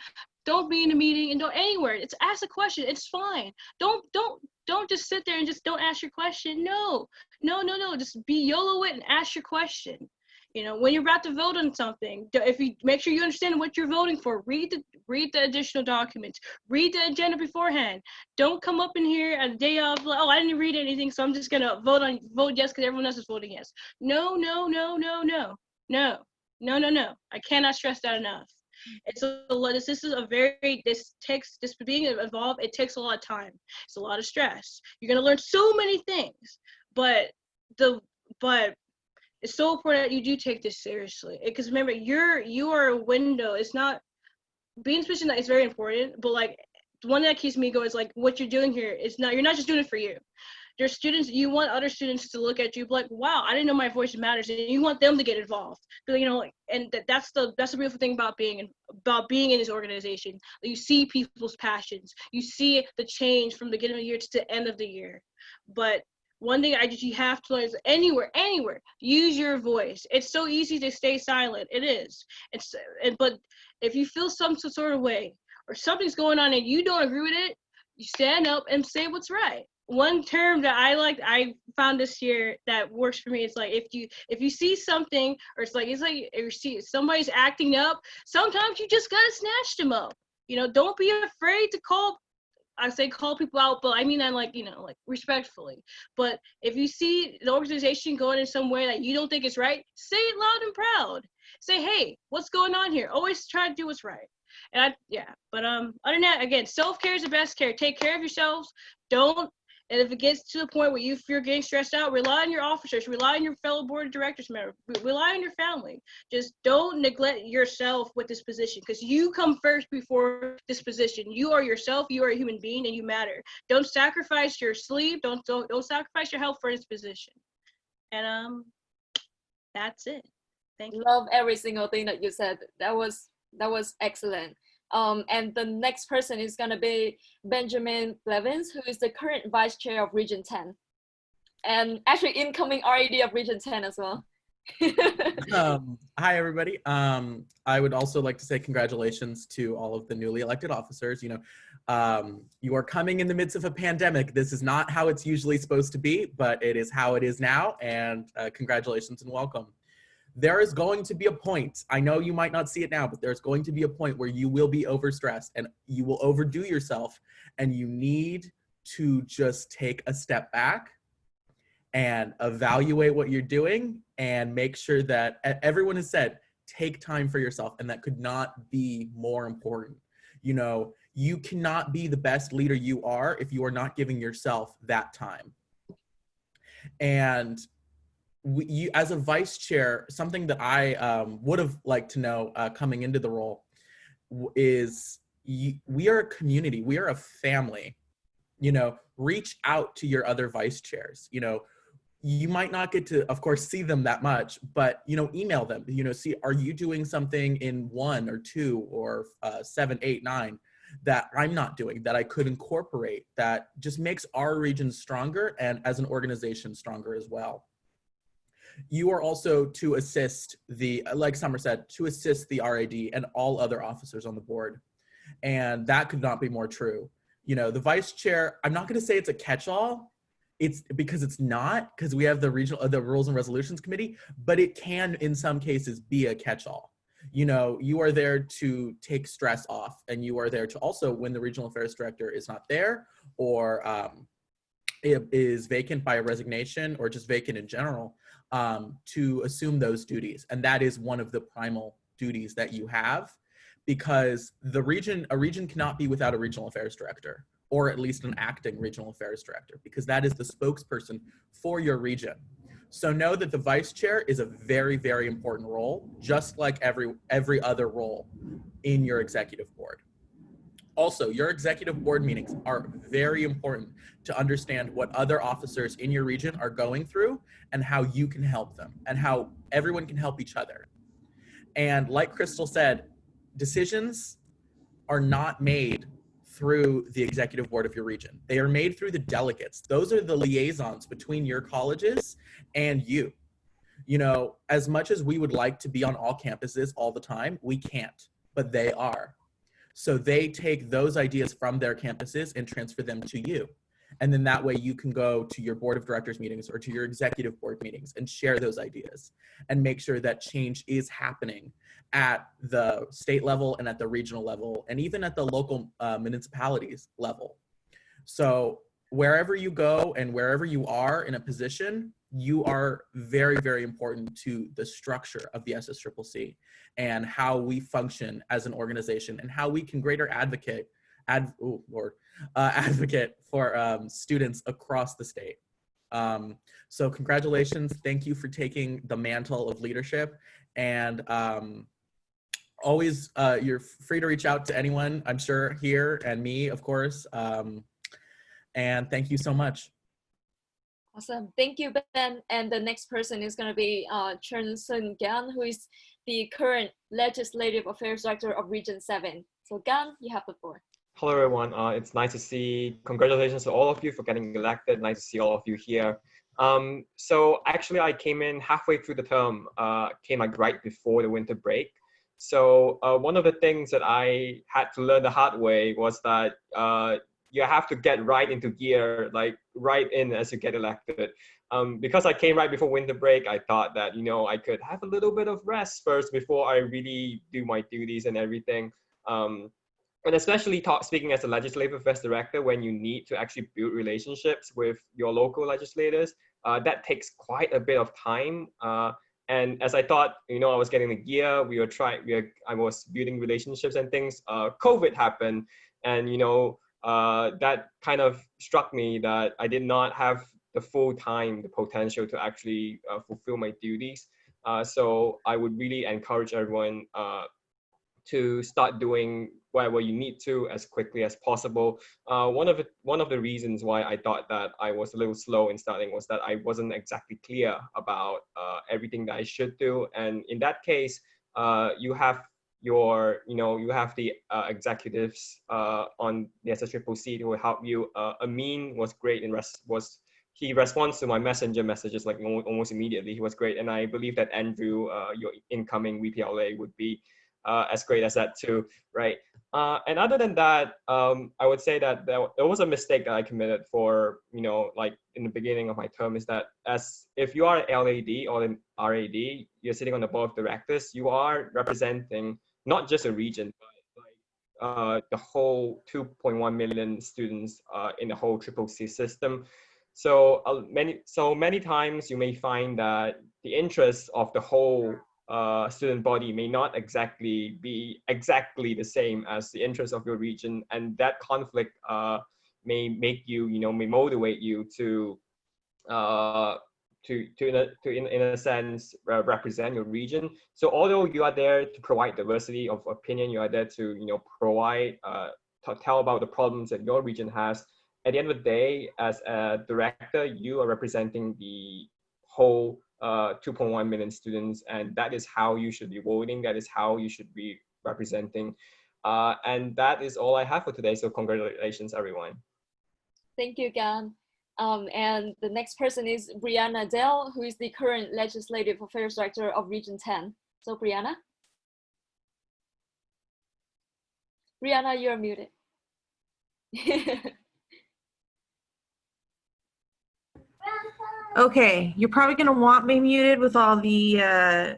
be in a meeting and don't anywhere. It's ask a question. It's fine. Don't just sit there and just don't ask your question. No. Just be YOLO it and ask your question. When you're about to vote on something, if you make sure you understand what you're voting for, read the additional documents, read the agenda beforehand. Don't come up in here at the day of, like, oh, I didn't read anything, so I'm just gonna vote yes because everyone else is voting yes. No. I cannot stress that enough. Being involved, it takes a lot of time. It's a lot of stress. You're gonna learn so many things, but it's so important that you do take this seriously. Because remember, you are a window. It's not being positioned that is very important, but like the one that keeps me going is like what you're doing here is not. You're not just doing it for you. There's students. You want other students to look at you like, wow, I didn't know my voice matters, and you want them to get involved. But and that's the beautiful thing about being in this organization. You see people's passions. You see the change from the beginning of the year to the end of the year. But one thing you have to learn is anywhere, use your voice. It's so easy to stay silent. It is. But if you feel some sort of way or something's going on and you don't agree with it, you stand up and say what's right. One term that I found this year that works for me is like if you see something or it's like if you see somebody's acting up, sometimes you just gotta snatch them up. Don't be afraid to call people out, but I mean that like respectfully. But if you see the organization going in some way that you don't think is right, say it loud and proud. Say, hey, what's going on here? Always try to do what's right. And but other than that, again, self-care is the best care. Take care of yourselves. And if it gets to the point where you're getting stressed out, rely on your officers, rely on your fellow board of directors member, rely on your family. Just don't neglect yourself with this position, because you come first before this position. You are yourself, you are a human being, and you matter. Don't sacrifice your sleep, don't sacrifice your health for this position. And that's it. Thank you. Love every single thing that you said. That was excellent. And the next person is going to be Benjamin Blevins, who is the current vice chair of Region 10 and actually incoming RAD of Region 10 as well. Hi, everybody. I would also like to say congratulations to all of the newly elected officers. You are coming in the midst of a pandemic. This is not how it's usually supposed to be, but it is how it is now. And congratulations and welcome. there is going to be a point, I know you might not see it now, but there's going to be a point where you will be overstressed and you will overdo yourself, and you need to just take a step back and evaluate what you're doing and make sure that everyone has said, take time for yourself, and that could not be more important. You know, you cannot be the best leader you are if you are not giving yourself that time. And you, as a vice chair, something that I would have liked to know coming into the role is we are a community, we are a family. You know, reach out to your other vice chairs. You know, you might not get to, of course, see them that much, but, you know, email them, you know, see, are you doing something in 1 or 2 or 7, 8, 9 that I'm not doing, that I could incorporate, that just makes our region stronger and as an organization stronger as well. You are also to assist the, like Summer said, to assist the RAD and all other officers on the board. And that could not be more true. You know, the vice chair, I'm not going to say it's a catch-all. It's because it's not, because we have the Rules and Resolutions Committee, but it can, in some cases, be a catch-all. You know, you are there to take stress off, and you are there to also, when the Regional Affairs Director is not there, or it is vacant by a resignation, or just vacant in general, to assume those duties. And that is one of the primal duties that you have, because a region cannot be without a Regional Affairs Director, or at least an acting Regional Affairs Director, because that is the spokesperson for your region. So know that the vice chair is a very, very important role, just like every other role in your executive board. Also, your executive board meetings are very important to understand what other officers in your region are going through and how you can help them and how everyone can help each other. And like Crystal said, decisions are not made through the executive board of your region. They are made through the delegates. Those are the liaisons between your colleges and you. You know, as much as we would like to be on all campuses all the time, we can't, but they are. So they take those ideas from their campuses and transfer them to you. And then that way you can go to your board of directors meetings or to your executive board meetings and share those ideas and make sure that change is happening at the state level and at the regional level and even at the local municipalities level. So wherever you go and wherever you are in a position, you are very, very important to the structure of the SSCCC and how we function as an organization and how we can greater advocate for students across the state. So congratulations. Thank you for taking the mantle of leadership, and always you're free to reach out to anyone, I'm sure, here, and me, of course. And thank you so much. Awesome. Thank you, Ben. And the next person is going to be Chen Sun Gan, who is the current Legislative Affairs Director of Region 7. So Gan, you have the floor. Hello, everyone. It's nice to see. Congratulations to all of you for getting elected. Nice to see all of you here. So actually, I came in halfway through the term, came like right before the winter break. So one of the things that I had to learn the hard way was that you have to get right into gear, like right in as you get elected. Because I came right before winter break, I thought that, you know, I could have a little bit of rest first before I really do my duties and everything. And especially speaking as a legislative affairs director, when you need to actually build relationships with your local legislators, that takes quite a bit of time. And as I thought, you know, I was getting the gear, I was building relationships and things. COVID happened, and you know, that kind of struck me that I did not have the full time, the potential to actually fulfill my duties. So I would really encourage everyone to start doing whatever you need to as quickly as possible. One of the reasons why I thought that I was a little slow in starting was that I wasn't exactly clear about everything that I should do. And in that case, you have the executives on the SSCCC who will help you. Amin was great he responds to my messenger messages like almost immediately. He was great. And I believe that Andrew, your incoming VPLA, would be as great as that too, right? And other than that, I would say that there was a mistake that I committed for, like in the beginning of my term, is that if you are an LAD or an RAD, you're sitting on the board of directors, you are representing not just a region, but the whole 2.1 million students in the whole SSCCC system. So many times you may find that the interests of the whole student body may not exactly be the same as the interests of your region, and that conflict may make you, may motivate you to in a sense represent your region. So although you are there to provide diversity of opinion, you are there to provide tell about the problems that your region has. At the end of the day, as a director, you are representing the whole 2.1 million students, and that is how you should be voting. That is how you should be representing. And that is all I have for today. So congratulations, everyone. Thank you, Gan. And the next person is Brianna Dell, who is the current Legislative Affairs Director of Region 10. So Brianna? Brianna, you're muted. Okay, you're probably going to want me muted with all the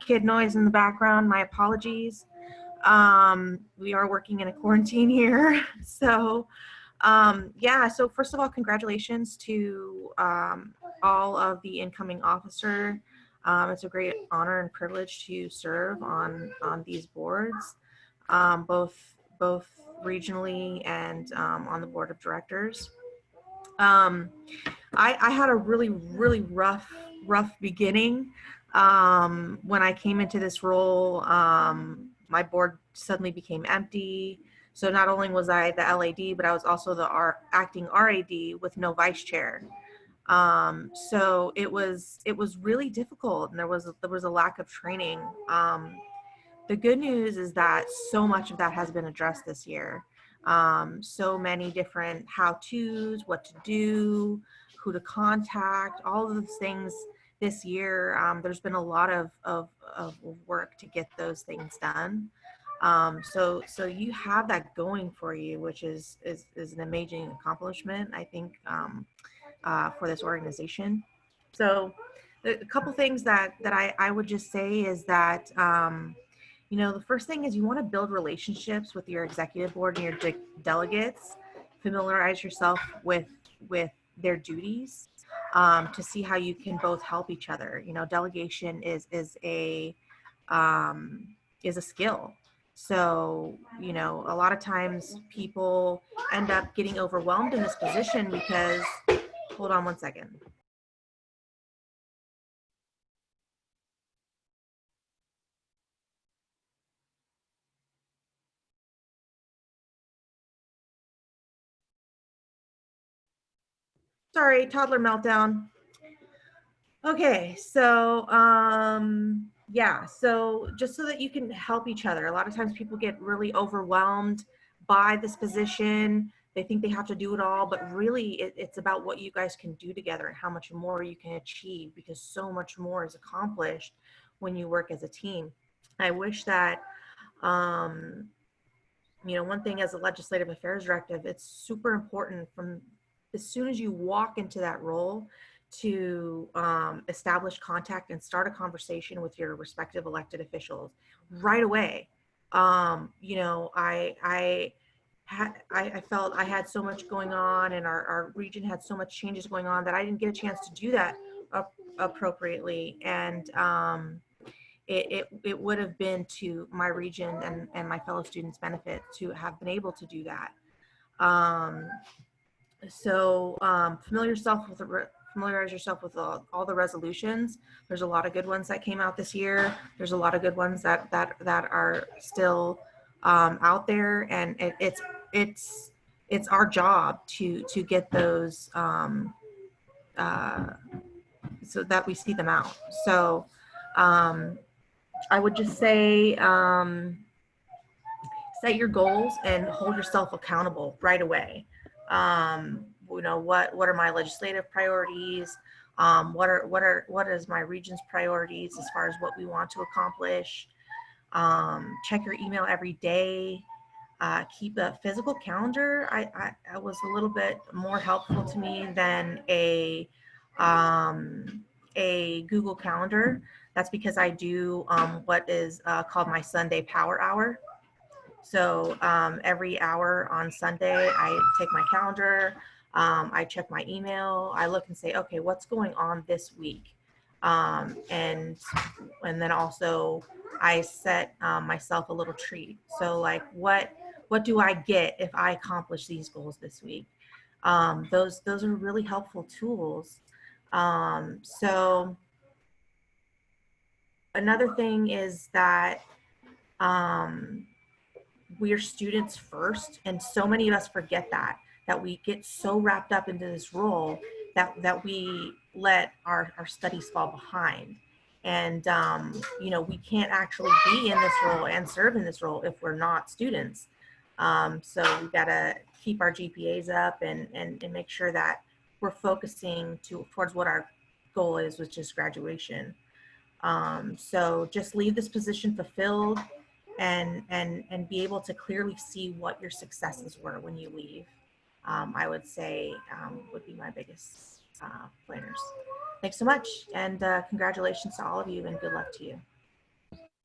kid noise in the background. My apologies. We are working in a quarantine here. So yeah, so first of all, congratulations to all of the incoming officer. It's a great honor and privilege to serve on these boards, both regionally and on the board of directors. I had a really rough beginning. When I came into this role, my board suddenly became empty. So not only was I the LAD, but I was also the acting RAD with no vice chair. So it was really difficult, and there was a lack of training. The good news is that so much of that has been addressed this year. So many different how-tos, what to do, who to contact, all of those things this year. There's been a lot of work to get those things done. So you have that going for you, which is an amazing accomplishment, I think, for this organization. So a couple things that I would just say is that, the first thing is you want to build relationships with your executive board and your delegates, familiarize yourself with their duties, to see how you can both help each other. Delegation is a skill. So, a lot of times people end up getting overwhelmed in this position because, hold on one second. Sorry, toddler meltdown. Okay, so yeah, so just so that you can help each other. A lot of times people get really overwhelmed by this position. They think they have to do it all, but really it's about what you guys can do together and how much more you can achieve, because so much more is accomplished when you work as a team. I wish that, one thing as a legislative affairs directive, it's super important from as soon as you walk into that role to establish contact and start a conversation with your respective elected officials right away. I felt I had so much going on, and our region had so much changes going on, that I didn't get a chance to do that appropriately. And it would have been to my region and my fellow students' benefit to have been able to do that. So familiarize yourself with all the resolutions. There's a lot of good ones that came out this year. There's a lot of good ones that are still out there, and it's our job to get those so that we see them out. So I would just say set your goals and hold yourself accountable right away. What are my legislative priorities? What is my region's priorities as far as what we want to accomplish? check your email every day, keep a physical calendar. I was a little bit more helpful to me than a Google Calendar. That's because I do what is called my Sunday Power Hour. So every hour on Sunday, I take my calendar, I check my email, I look and say, okay, what's going on this week? And then also I set myself a little treat. So like, what do I get if I accomplish these goals this week? Those are really helpful tools. So another thing is that we are students first, and so many of us forget that we get so wrapped up into this role that we let our studies fall behind. And you know, we can't actually be in this role and serve in this role if we're not students. So we've got to keep our GPAs up and make sure that we're focusing towards what our goal is, which is graduation. So just leave this position fulfilled and be able to clearly see what your successes were when you leave. I would say would be my biggest pointers. Thanks so much, and congratulations to all of you, and good luck to you.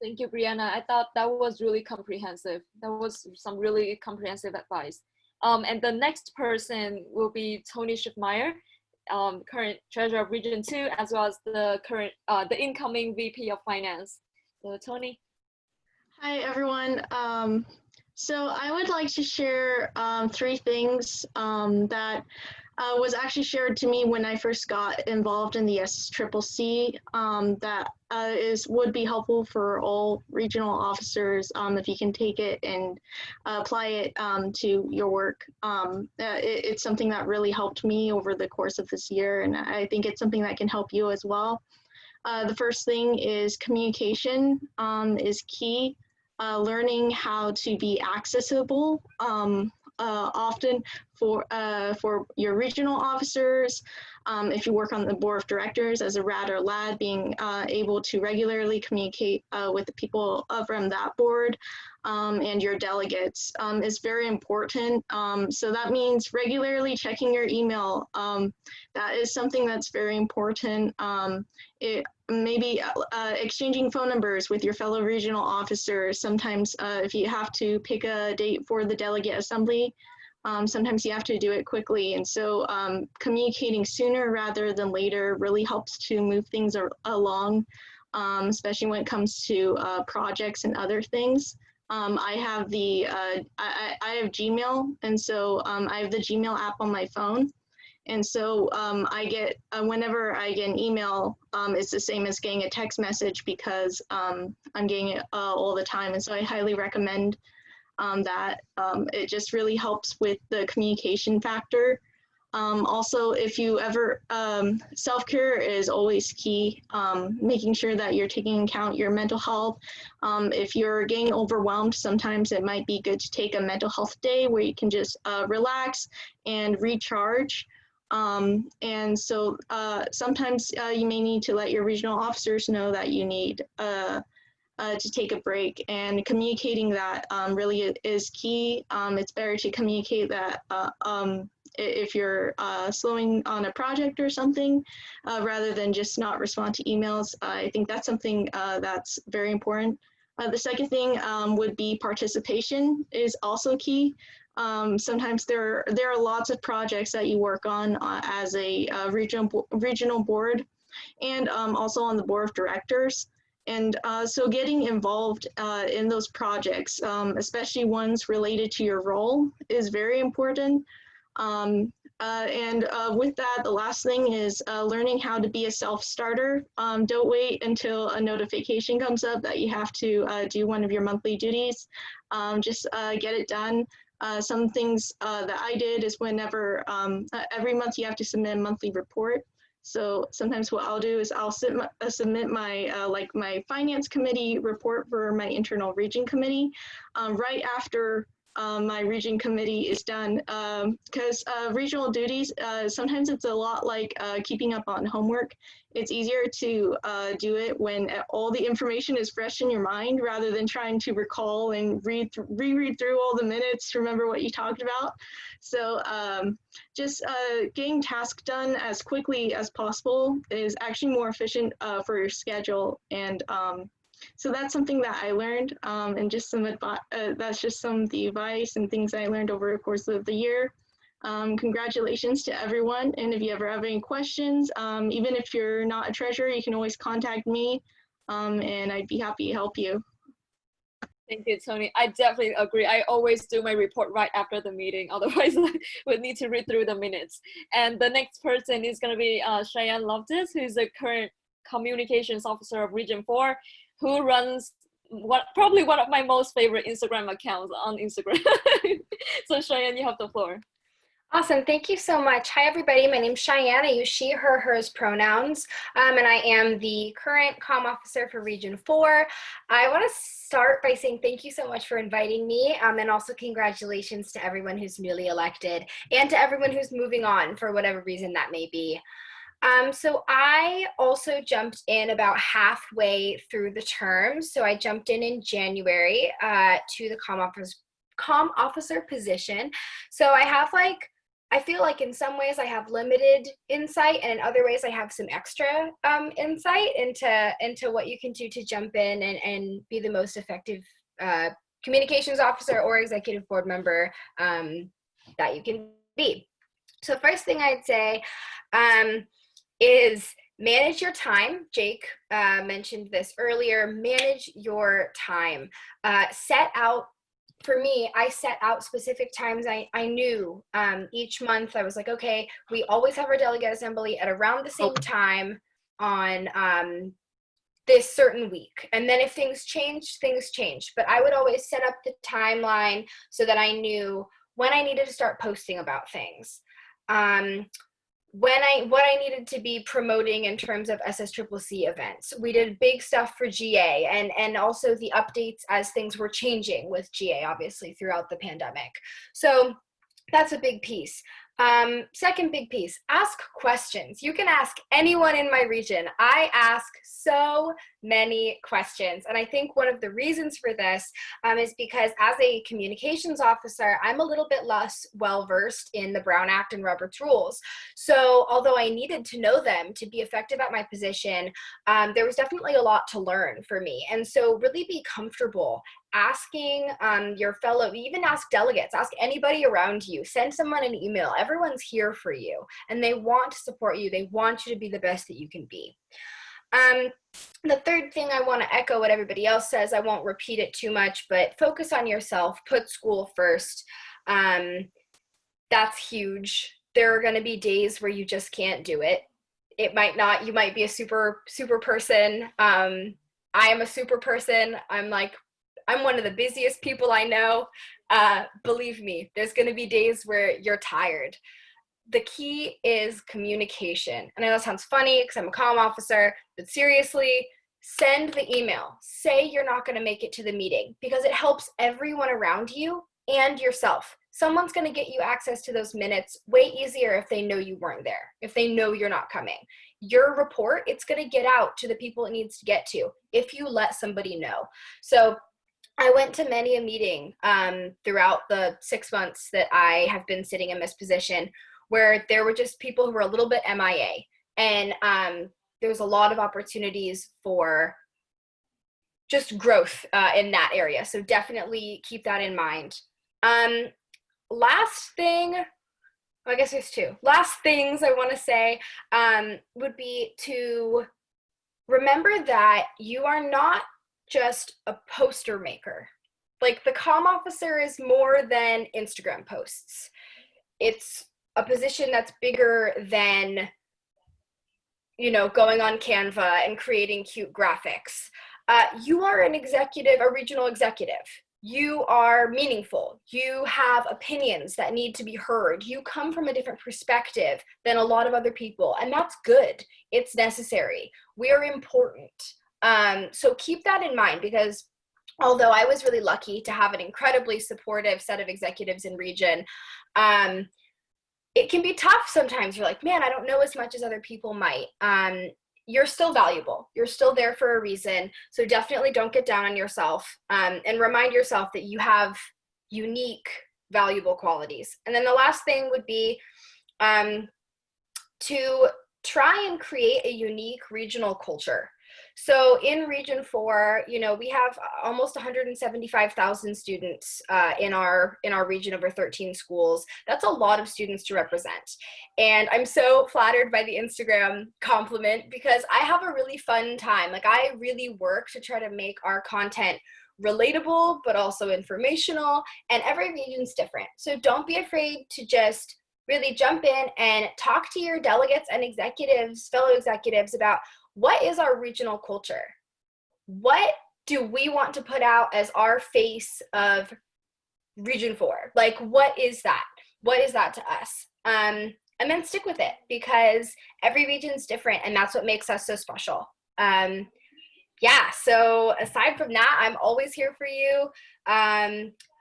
Thank you, Brianna. I thought that was really comprehensive. That was some really comprehensive advice. And the next person will be Tony Schiffmeyer, current treasurer of Region 2, as well as the current, the incoming VP of Finance. So Tony. Hi, everyone. So I would like to share 3 things that was actually shared to me when I first got involved in the SSCCC that would be helpful for all regional officers if you can take it and apply it to your work. It's something that really helped me over the course of this year, and I think it's something that can help you as well. The first thing is communication is key. Learning how to be accessible often for your regional officers. If you work on the board of directors as a RAD or LAD, being able to regularly communicate with the people from that board and your delegates is very important. So that means regularly checking your email. That is something that's very important. Maybe exchanging phone numbers with your fellow regional officers. Sometimes if you have to pick a date for the delegate assembly, sometimes you have to do it quickly. And so communicating sooner rather than later really helps to move things along, especially when it comes to projects and other things. I have I have Gmail, and so I have the Gmail app on my phone. And so I get, whenever I get an email, it's the same as getting a text message because I'm getting it all the time. And so I highly recommend that. It just really helps with the communication factor. Also, if you ever, self-care is always key, making sure that you're taking into account your mental health. If you're getting overwhelmed, sometimes it might be good to take a mental health day where you can just relax and recharge. And so sometimes you may need to let your regional officers know that you need to take a break, and communicating that really is key. It's better to communicate that if you're slowing on a project or something, rather than just not respond to emails. I think that's something that's very important. The second thing would be participation is also key. Sometimes there are lots of projects that you work on as a regional board, and also on the board of directors. And so getting involved in those projects, especially ones related to your role, is very important. With that, the last thing is learning how to be a self-starter. Don't wait until a notification comes up that you have to do one of your monthly duties. Just get it done. Some things that I did is whenever, every month you have to submit a monthly report. So sometimes what I'll do is I'll submit my my finance committee report for my internal region committee right after my region committee is done, because regional duties, sometimes it's a lot like keeping up on homework. It's easier to do it when all the information is fresh in your mind rather than trying to recall and reread through all the minutes to remember what you talked about. So just getting tasks done as quickly as possible is actually more efficient for your schedule. And so that's something that I learned, and just some advice. That's just some of the advice and things I learned over the course of the year. Congratulations to everyone, and if you ever have any questions, even if you're not a treasurer, you can always contact me, and I'd be happy to help you. Thank you, Tony. I definitely agree. I always do my report right after the meeting. Otherwise, I would need to read through the minutes. And the next person is going to be Cheyenne Loftus, who is the current communications officer of Region 4, who runs probably one of my most favorite Instagram accounts on Instagram. So Cheyenne, you have the floor. Awesome, thank you so much. Hi everybody, my name's Cheyenne. I use she, her, hers pronouns, and I am the current comm officer for Region 4. I want to start by saying thank you so much for inviting me, and also congratulations to everyone who's newly elected and to everyone who's moving on for whatever reason that may be. So I also jumped in about halfway through the term. So I jumped in January to the comm officer position. So I feel like in some ways I have limited insight, and in other ways I have some extra insight into what you can do to jump in and be the most effective communications officer or executive board member that you can be. So first thing I'd say is manage your time. Jake mentioned this earlier. Manage your time. For me, I set out specific times I knew each month. I was like, okay, we always have our delegate assembly at around the same time on this certain week. And then if things changed, things changed. But I would always set up the timeline so that I knew when I needed to start posting about things. What I needed to be promoting in terms of SSCCC events. We did big stuff for GA and also the updates as things were changing with GA, obviously, throughout the pandemic. So that's a big piece. Second big piece, ask questions. You can ask anyone in my region. I ask so many questions. And I think one of the reasons for this is because as a communications officer, I'm a little bit less well-versed in the Brown Act and Roberts rules. So although I needed to know them to be effective at my position, there was definitely a lot to learn for me. And so really be comfortable asking your fellow, even ask delegates, ask anybody around you, send someone an email. Everyone's here for you and they want to support you. They want you to be the best that you can be. The third thing I want to echo what everybody else says. I won't repeat it too much, but focus on yourself, put school first. That's huge. There are going to be days where you just can't do it. You might be a super person. I am a super person. I'm one of the busiest people I know. Believe me, there's going to be days where you're tired. The key is communication. And I know that sounds funny because I'm a comm officer, but seriously, send the email. Say you're not going to make it to the meeting because it helps everyone around you and yourself. Someone's going to get you access to those minutes way easier if they know you weren't there, if they know you're not coming. Your report, it's going to get out to the people it needs to get to if you let somebody know. So I went to many a meeting throughout the 6 months that I have been sitting in this position where there were just people who were a little bit MIA. And there was a lot of opportunities for just growth in that area. So definitely keep that in mind. Last thing, I guess there's two. Last things I want to say would be to remember that you are not just a poster maker. Like the comm officer is more than Instagram posts. It's a position that's bigger than, going on Canva and creating cute graphics. You are an executive, a regional executive. You are meaningful. You have opinions that need to be heard. You come from a different perspective than a lot of other people, and that's good. It's necessary. We are important. So keep that in mind because although I was really lucky to have an incredibly supportive set of executives in region, it can be tough sometimes. You're like, man, I don't know as much as other people might. You're still valuable. You're still there for a reason. So definitely don't get down on yourself, and remind yourself that you have unique, valuable qualities. And then the last thing would be to try and create a unique regional culture. So in Region 4, you know, we have almost 175,000 students in our region, over 13 schools. That's a lot of students to represent. And I'm so flattered by the Instagram compliment, because I have a really fun time. Like, I really work to try to make our content relatable, but also informational, and every region's different. So don't be afraid to just really jump in and talk to your delegates and executives, fellow executives, about what is our regional culture? What do we want to put out as our face of Region 4? Like, what is that? What is that to us? And then stick with it, because every region's different, and that's what makes us so special. Yeah, so aside from that, I'm always here for you.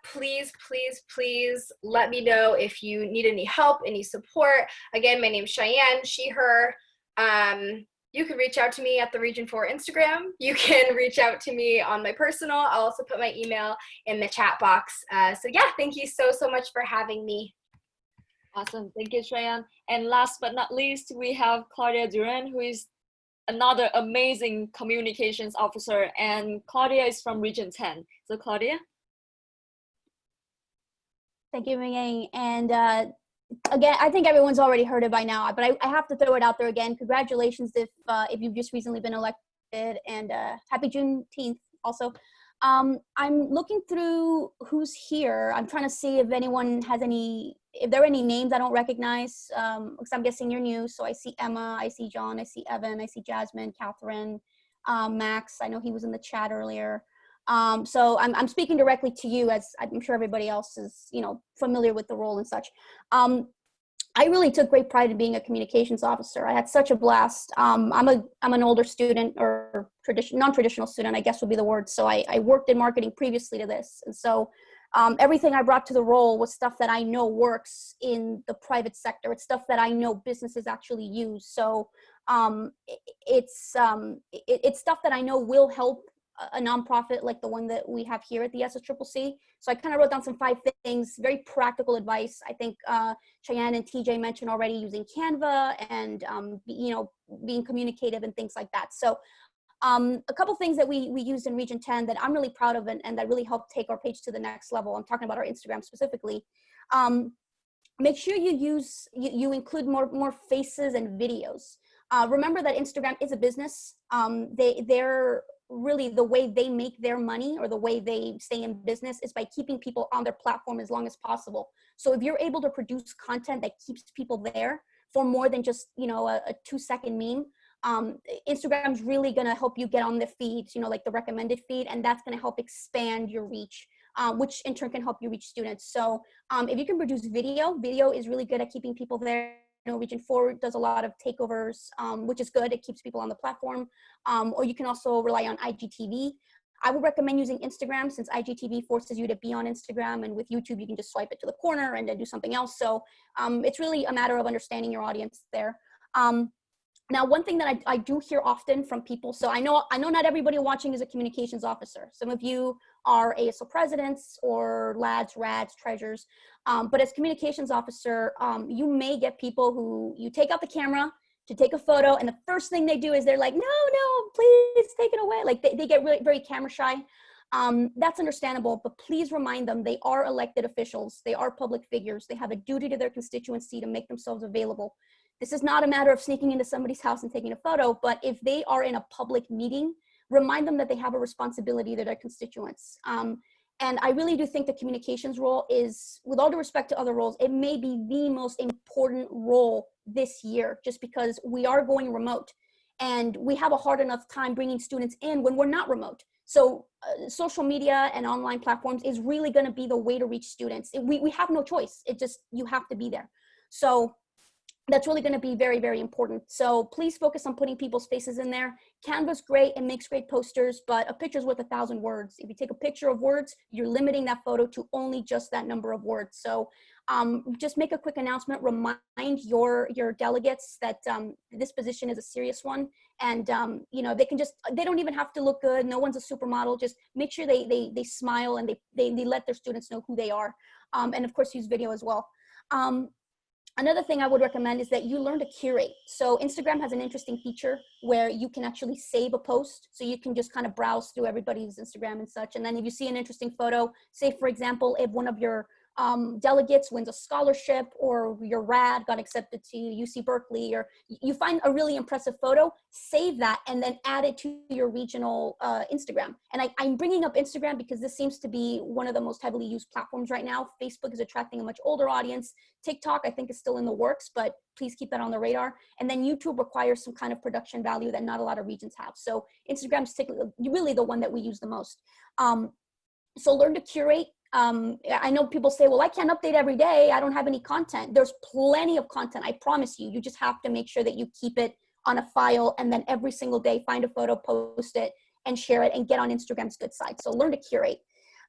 Please, please, please let me know if you need any help, any support. Again, my name's Cheyenne, she, her. You can reach out to me at the Region 4 Instagram. You can reach out to me on my personal. I'll also put my email in the chat box. So yeah, thank you so, so much for having me. Awesome, thank you, Cheyenne. And last but not least, we have Claudia Duran, who is another amazing communications officer, and Claudia is from Region 10. So Claudia? Thank you, Ming. And again, I think everyone's already heard it by now, but I have to throw it out there again. Congratulations if you've just recently been elected, and happy Juneteenth also. I'm looking through who's here. I'm trying to see if anyone has if there are any names I don't recognize, because I'm guessing you're new. So I see Emma, I see John, I see Evan, I see Jasmine, Catherine, Max. I know he was in the chat earlier. So I'm speaking directly to you, as I'm sure everybody else is, you know, familiar with the role and such. I really took great pride in being a communications officer. I had such a blast. I'm an older student, or non-traditional student, I guess would be the word. So I worked in marketing previously to this. And so everything I brought to the role was stuff that I know works in the private sector. It's stuff that I know businesses actually use. So it's stuff that I know will help a nonprofit like the one that we have here at the SSCCC. So I kind of wrote down some 5 things, very practical advice. I think Cheyenne and TJ mentioned already using Canva and, you know, being communicative and things like that. So a couple things that we used in Region 10 that I'm really proud of, and that really helped take our page to the next level. I'm talking about our Instagram specifically. Make sure you include more faces and videos. Remember that Instagram is a business. They're really, the way they make their money, or the way they stay in business, is by keeping people on their platform as long as possible. So if you're able to produce content that keeps people there for more than just, you know, a 2-second meme, Instagram's really going to help you get on the feeds, you know, like the recommended feed, and that's going to help expand your reach, which in turn can help you reach students. So if you can produce video is really good at keeping people there. You know, Region 4 does a lot of takeovers, which is good. It keeps people on the platform. Or you can also rely on IGTV. I would recommend using Instagram, since IGTV forces you to be on Instagram, and with YouTube, you can just swipe it to the corner and then do something else. So it's really a matter of understanding your audience there. Now, one thing that I do hear often from people, so I know not everybody watching is a communications officer. Some of you are ASO presidents or LADs, RADs, treasurers, but as communications officer, you may get people who, you take out the camera to take a photo, and the first thing they do is they're like, no, please take it away. Like they get really very camera shy. That's understandable, but please remind them they are elected officials. They are public figures. They have a duty to their constituency to make themselves available. This is not a matter of sneaking into somebody's house and taking a photo, but if they are in a public meeting, remind them that they have a responsibility to their constituents. And I really do think the communications role is, with all due respect to other roles, it may be the most important role this year, just because we are going remote and we have a hard enough time bringing students in when we're not remote. So social media and online platforms is really going to be the way to reach students. We have no choice. It just, you have to be there. So that's really going to be very, very important. So please focus on putting people's faces in there. Canva's great and makes great posters, but a picture's worth 1,000 words. If you take a picture of words, you're limiting that photo to only just that number of words. So just make a quick announcement, remind your delegates that this position is a serious one. And you know, they don't even have to look good. No one's a supermodel. Just make sure they smile and they let their students know who they are. And of course, use video as well. Another thing I would recommend is that you learn to curate. So Instagram has an interesting feature where you can actually save a post. So you can just kind of browse through everybody's Instagram and such. And then if you see an interesting photo, say for example, if one of your delegates wins a scholarship, or your RAD got accepted to UC Berkeley, or you find a really impressive photo, save that and then add it to your regional Instagram. And I'm bringing up Instagram because this seems to be one of the most heavily used platforms right now. Facebook is attracting a much older audience. TikTok, I think, is still in the works, but please keep that on the radar. And then YouTube requires some kind of production value that not a lot of regions have. So Instagram's really the one that we use the most. So learn to curate. I know people say, well, I can't update every day. I don't have any content. There's plenty of content. I promise you. You just have to make sure that you keep it on a file, and then every single day find a photo, post it, and share it, and get on Instagram's good side. So learn to curate.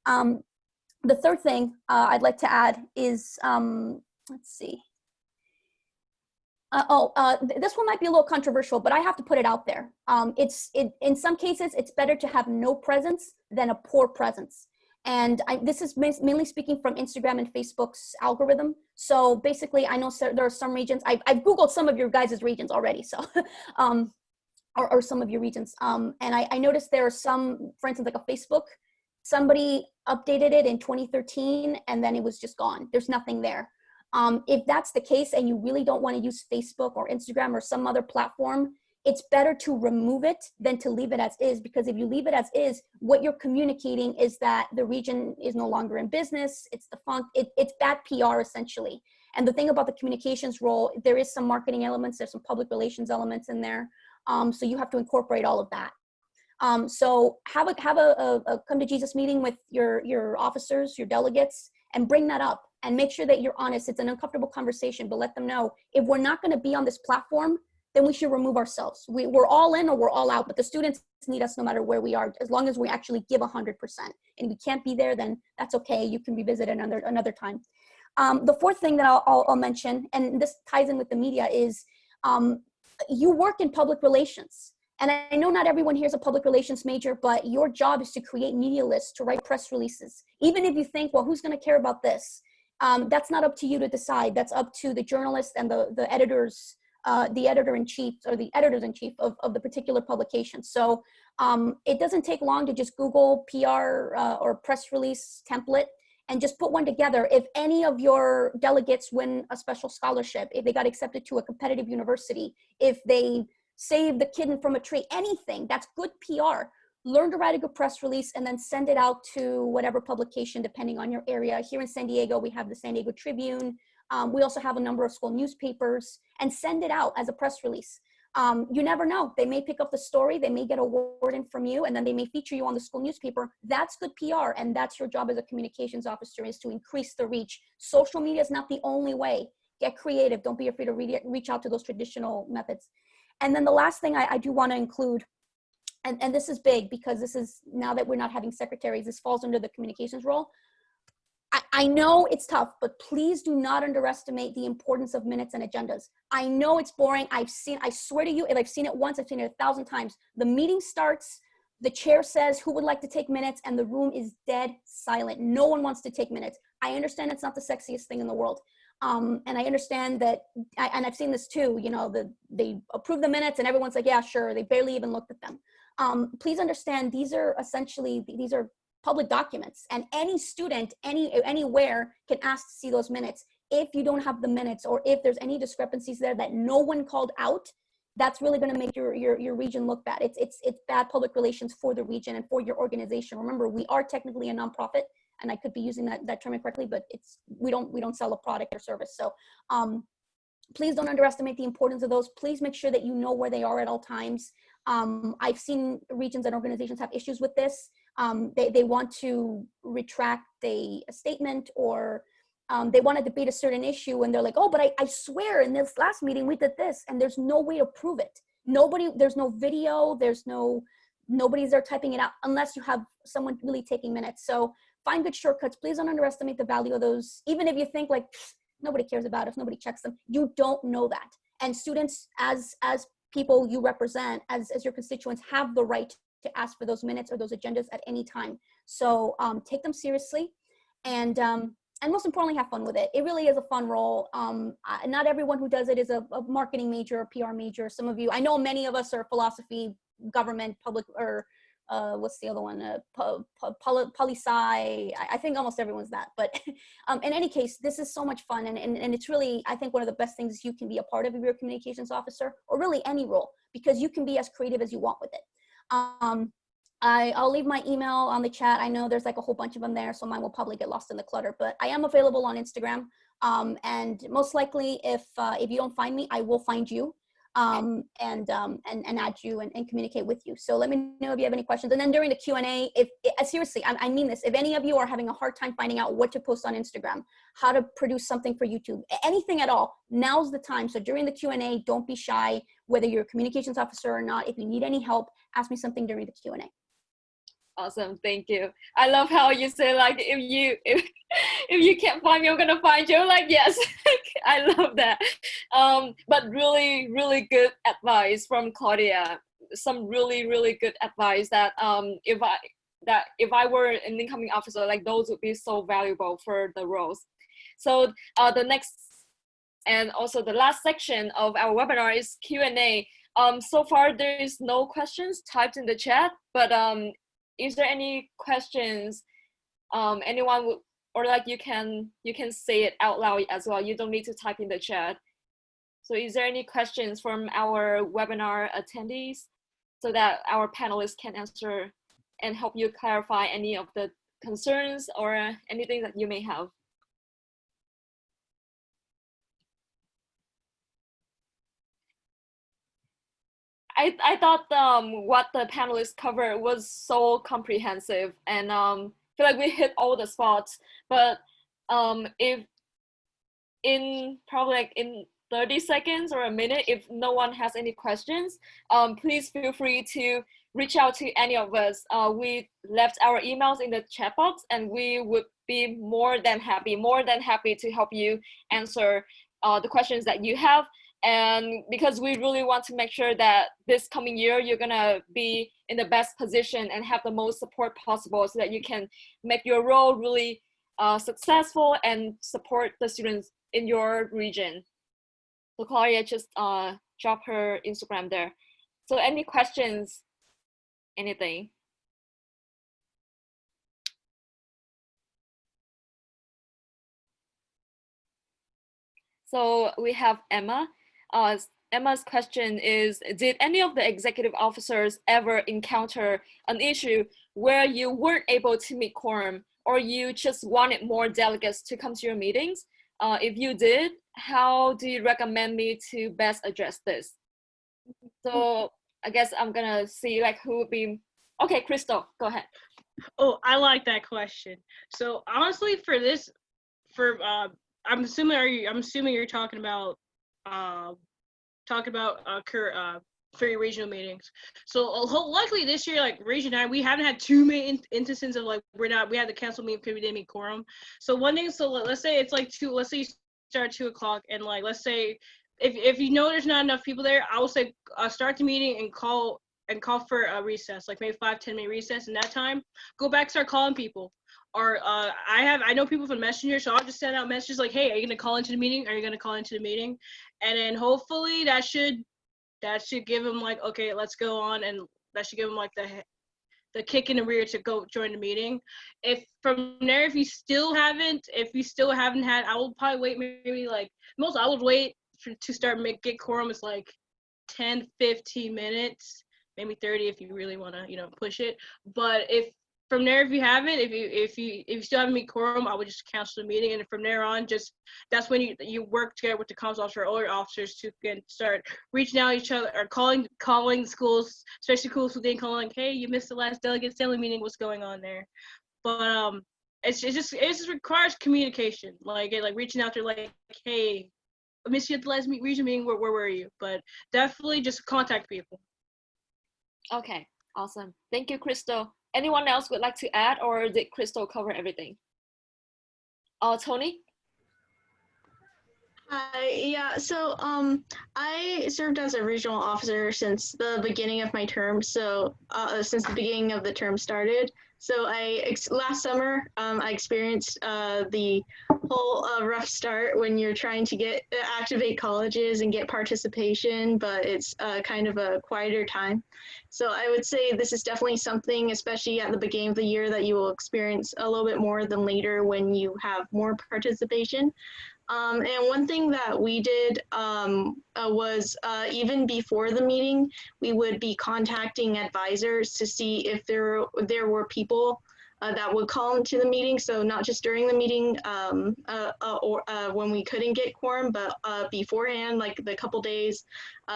The third thing I'd like to add is, let's see. This one might be a little controversial, but I have to put it out there. In some cases, it's better to have no presence than a poor presence. And this is mainly speaking from Instagram and Facebook's algorithm. So basically, I know there are some regions, I've Googled some of your guys' regions already, so, or some of your regions. And I noticed there are some, for instance, like a Facebook, somebody updated it in 2013, and then it was just gone. There's nothing there. If that's the case, and you really don't want to use Facebook or Instagram or some other platform, it's better to remove it than to leave it as is, because if you leave it as is, what you're communicating is that the region is no longer in business, it's defunct, it's bad PR essentially. And the thing about the communications role, there is some marketing elements, there's some public relations elements in there, so you have to incorporate all of that. So have a come to Jesus meeting with your officers, your delegates, and bring that up, and make sure that you're honest. It's an uncomfortable conversation, but let them know, if we're not going to be on this platform, then we should remove ourselves. We're all in or we're all out, but the students need us no matter where we are, as long as we actually give 100%. And we can't be there, then that's okay. You can revisit it another time. The fourth thing that I'll mention, and this ties in with the media, is you work in public relations. And I know not everyone here is a public relations major, but your job is to create media lists, to write press releases. Even if you think, well, who's going to care about this? That's not up to you to decide. That's up to the journalists and the editors, the editor-in-chief or the editors-in-chief of the particular publication. So it doesn't take long to just Google PR or press release template and just put one together. If any of your delegates win a special scholarship, if they got accepted to a competitive university, if they saved the kitten from a tree, anything, that's good PR. Learn to write a good press release and then send it out to whatever publication, depending on your area. Here in San Diego, we have the San Diego Tribune. We also have a number of school newspapers, and send it out as a press release. You never know. They may pick up the story. They may get a word in from you, and then they may feature you on the school newspaper. That's good PR, and that's your job as a communications officer, is to increase the reach. Social media is not the only way. Get creative. Don't be afraid to reach out to those traditional methods. And then the last thing I do want to include, and this is big because this is, now that we're not having secretaries, this falls under the communications role. I know it's tough, but please do not underestimate the importance of minutes and agendas. I know it's boring. I swear to you, if I've seen it once, I've seen it 1,000 times. The meeting starts, the chair says, who would like to take minutes? And the room is dead silent. No one wants to take minutes. I understand it's not the sexiest thing in the world. And I understand that, and I've seen this too, you know, they approve the minutes and everyone's like, yeah, sure. They barely even looked at them. Please understand, these are public documents, and any student anywhere can ask to see those minutes. If you don't have the minutes, or if there's any discrepancies there that no one called out, that's really going to make your region look bad. It's bad public relations for the region and for your organization. Remember, we are technically a nonprofit, and I could be using that term incorrectly, but we don't sell a product or service. So please don't underestimate the importance of those. Please make sure that you know where they are at all times. I've seen regions and organizations have issues with this. They want to retract a statement, or they want to debate a certain issue and they're like, oh, but I swear in this last meeting we did this, and there's no way to prove it. There's no video, nobody's there typing it out unless you have someone really taking minutes. So find good shortcuts. Please don't underestimate the value of those. Even if you think like nobody cares about it, if nobody checks them, you don't know that. And students, as people you represent, as your constituents, have the right to ask for those minutes or those agendas at any time. So take them seriously, and most importantly, have fun with it. It really is a fun role. Not everyone who does it is a marketing major or PR major. Some of you, I know many of us are philosophy, government, public, or what's the other one? Poli-sci. I think almost everyone's that. But in any case, this is so much fun. And it's really, I think, one of the best things you can be a part of if you're a communications officer, or really any role, because you can be as creative as you want with it. I'll leave my email on the chat. I know there's like a whole bunch of them there, so mine will probably get lost in the clutter, but I am available on Instagram. And most likely if you don't find me, I will find you and add you and communicate with you. So let me know if you have any questions. And then during the Q&A, seriously, I mean this, if any of you are having a hard time finding out what to post on Instagram, how to produce something for YouTube, anything at all, now's the time. So during the Q&A, don't be shy, whether you're a communications officer or not. If you need any help, ask me something during the Q&A. Awesome, thank you. I love how you say like if you can't find me, I'm gonna find you. Like yes, I love that. But really good advice from Claudia. Some really good advice that if I were an incoming officer, like those would be so valuable for the roles. So the next and also the last section of our webinar is Q&A. So far there is no questions typed in the chat, but is there any questions anyone would, or like you can say it out loud as well. You don't need to type in the chat. So is there any questions from our webinar attendees so that our panelists can answer and help you clarify any of the concerns or anything that you may have? I thought what the panelists covered was so comprehensive, and feel like we hit all the spots. But if probably like in 30 seconds or a minute, if no one has any questions, please feel free to reach out to any of us. We left our emails in the chat box, and we would be more than happy to help you answer the questions that you have. And because we really want to make sure that this coming year, you're gonna be in the best position and have the most support possible so that you can make your role really successful and support the students in your region. So Claudia just dropped her Instagram there. So any questions, anything? So we have Emma. Emma's question is, did any of the executive officers ever encounter an issue where you weren't able to meet quorum, or you just wanted more delegates to come to your meetings? If you did, how do you recommend me to best address this? So I guess I'm gonna see like who would be, okay, Crystal, go ahead. Oh, I like that question. So honestly, for this, I'm assuming you're talking about for your regional meetings. So likely this year, like Region 9, we haven't had too many instances of like we had the council meeting because we didn't meet quorum. So one thing, so let's say it's like let's say you start at 2 o'clock, and like let's say if you know there's not enough people there, I will say start the meeting and call for a recess, like maybe 5-10 minute recess. In that time, go back, start calling people. Or I know people from Messenger, so I'll just send out messages like, hey, are you gonna call into the meeting? Are you gonna call into the meeting? And then hopefully that should give them like, okay, let's go on, and that should give them like the kick in the rear to go join the meeting. If from there, if you still haven't had, I will probably wait maybe like I would wait to start get quorum is like 10-15 minutes, maybe 30 if you really want to push it. But if from there, if you haven't, if you still haven't meet quorum, I would just cancel the meeting, and from there on, that's when you work together with the comms officer or your officers to start reaching out to each other or calling schools, especially schools who didn't call, like, hey, you missed the last delegate assembly meeting, what's going on there? But it just requires communication, like reaching out to like, hey, I missed you at the last region meeting. Where were you? But definitely just contact people. Okay, awesome. Thank you, Crystal. Anyone else would like to add, or did Crystal cover everything? Tony? Yeah, so I served as a regional officer since the beginning of my term, so since the beginning of the term started. So last summer, I experienced the whole rough start when you're trying to activate colleges and get participation, but it's kind of a quieter time. So I would say this is definitely something, especially at the beginning of the year, that you will experience a little bit more than later when you have more participation. And one thing that we did was even before the meeting, we would be contacting advisors to see if there were people that would call into the meeting. So not just during the meeting or when we couldn't get quorum, but beforehand, like the couple days.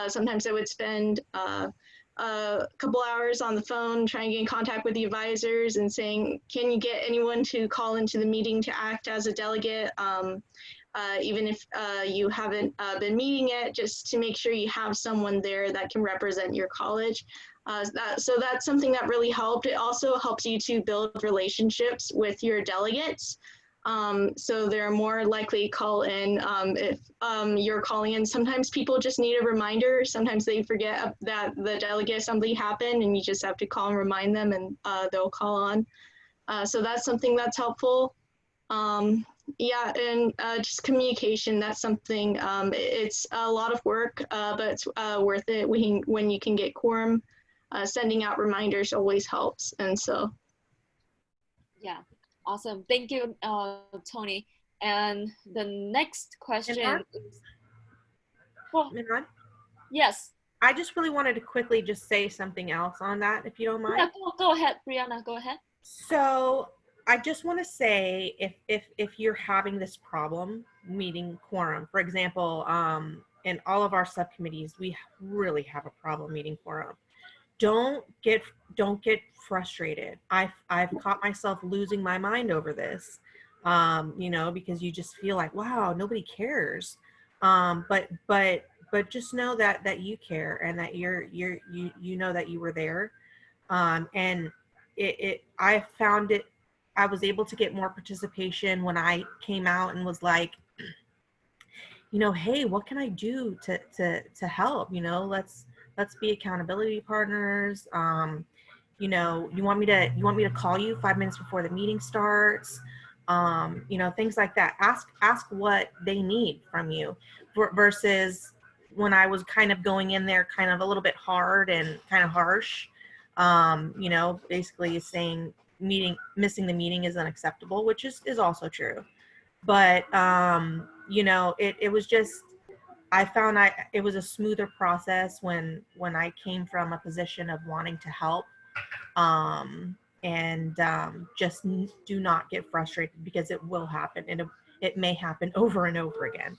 Sometimes I would spend a couple hours on the phone trying to get in contact with the advisors and saying, can you get anyone to call into the meeting to act as a delegate? Even if you haven't been meeting it, just to make sure you have someone there that can represent your college. So that's something that really helped. It also helps you to build relationships with your delegates. So they're more likely to call in if you're calling in. Sometimes people just need a reminder. Sometimes they forget that the delegate assembly happened and you just have to call and remind them, and they'll call on. So that's something that's helpful. Yeah, and just communication, that's something, it's a lot of work, but it's worth it when you can get quorum. Sending out reminders always helps, and so. Yeah, awesome. Thank you, Tony. And the next question is, well, yes. I just really wanted to quickly just say something else on that, if you don't mind. Yeah, go ahead, Brianna, go ahead. So I just want to say, if you're having this problem meeting quorum, for example, in all of our subcommittees, we really have a problem meeting quorum. Don't get frustrated. I've caught myself losing my mind over this, you know, because you just feel like, wow, nobody cares. But just know that you care, and that you know that you were there, and I found it. I was able to get more participation when I came out and was like, you know, hey, what can I do to help? You know, let's be accountability partners. You know, you want me to call you 5 minutes before the meeting starts? You know, things like that. Ask what they need from you, versus when I was kind of going in there kind of a little bit hard and kind of harsh. You know, basically saying missing the meeting is unacceptable, which is also true. But you know, it was just, I found it was a smoother process when I came from a position of wanting to help, and just do not get frustrated, because it will happen, and it may happen over and over again.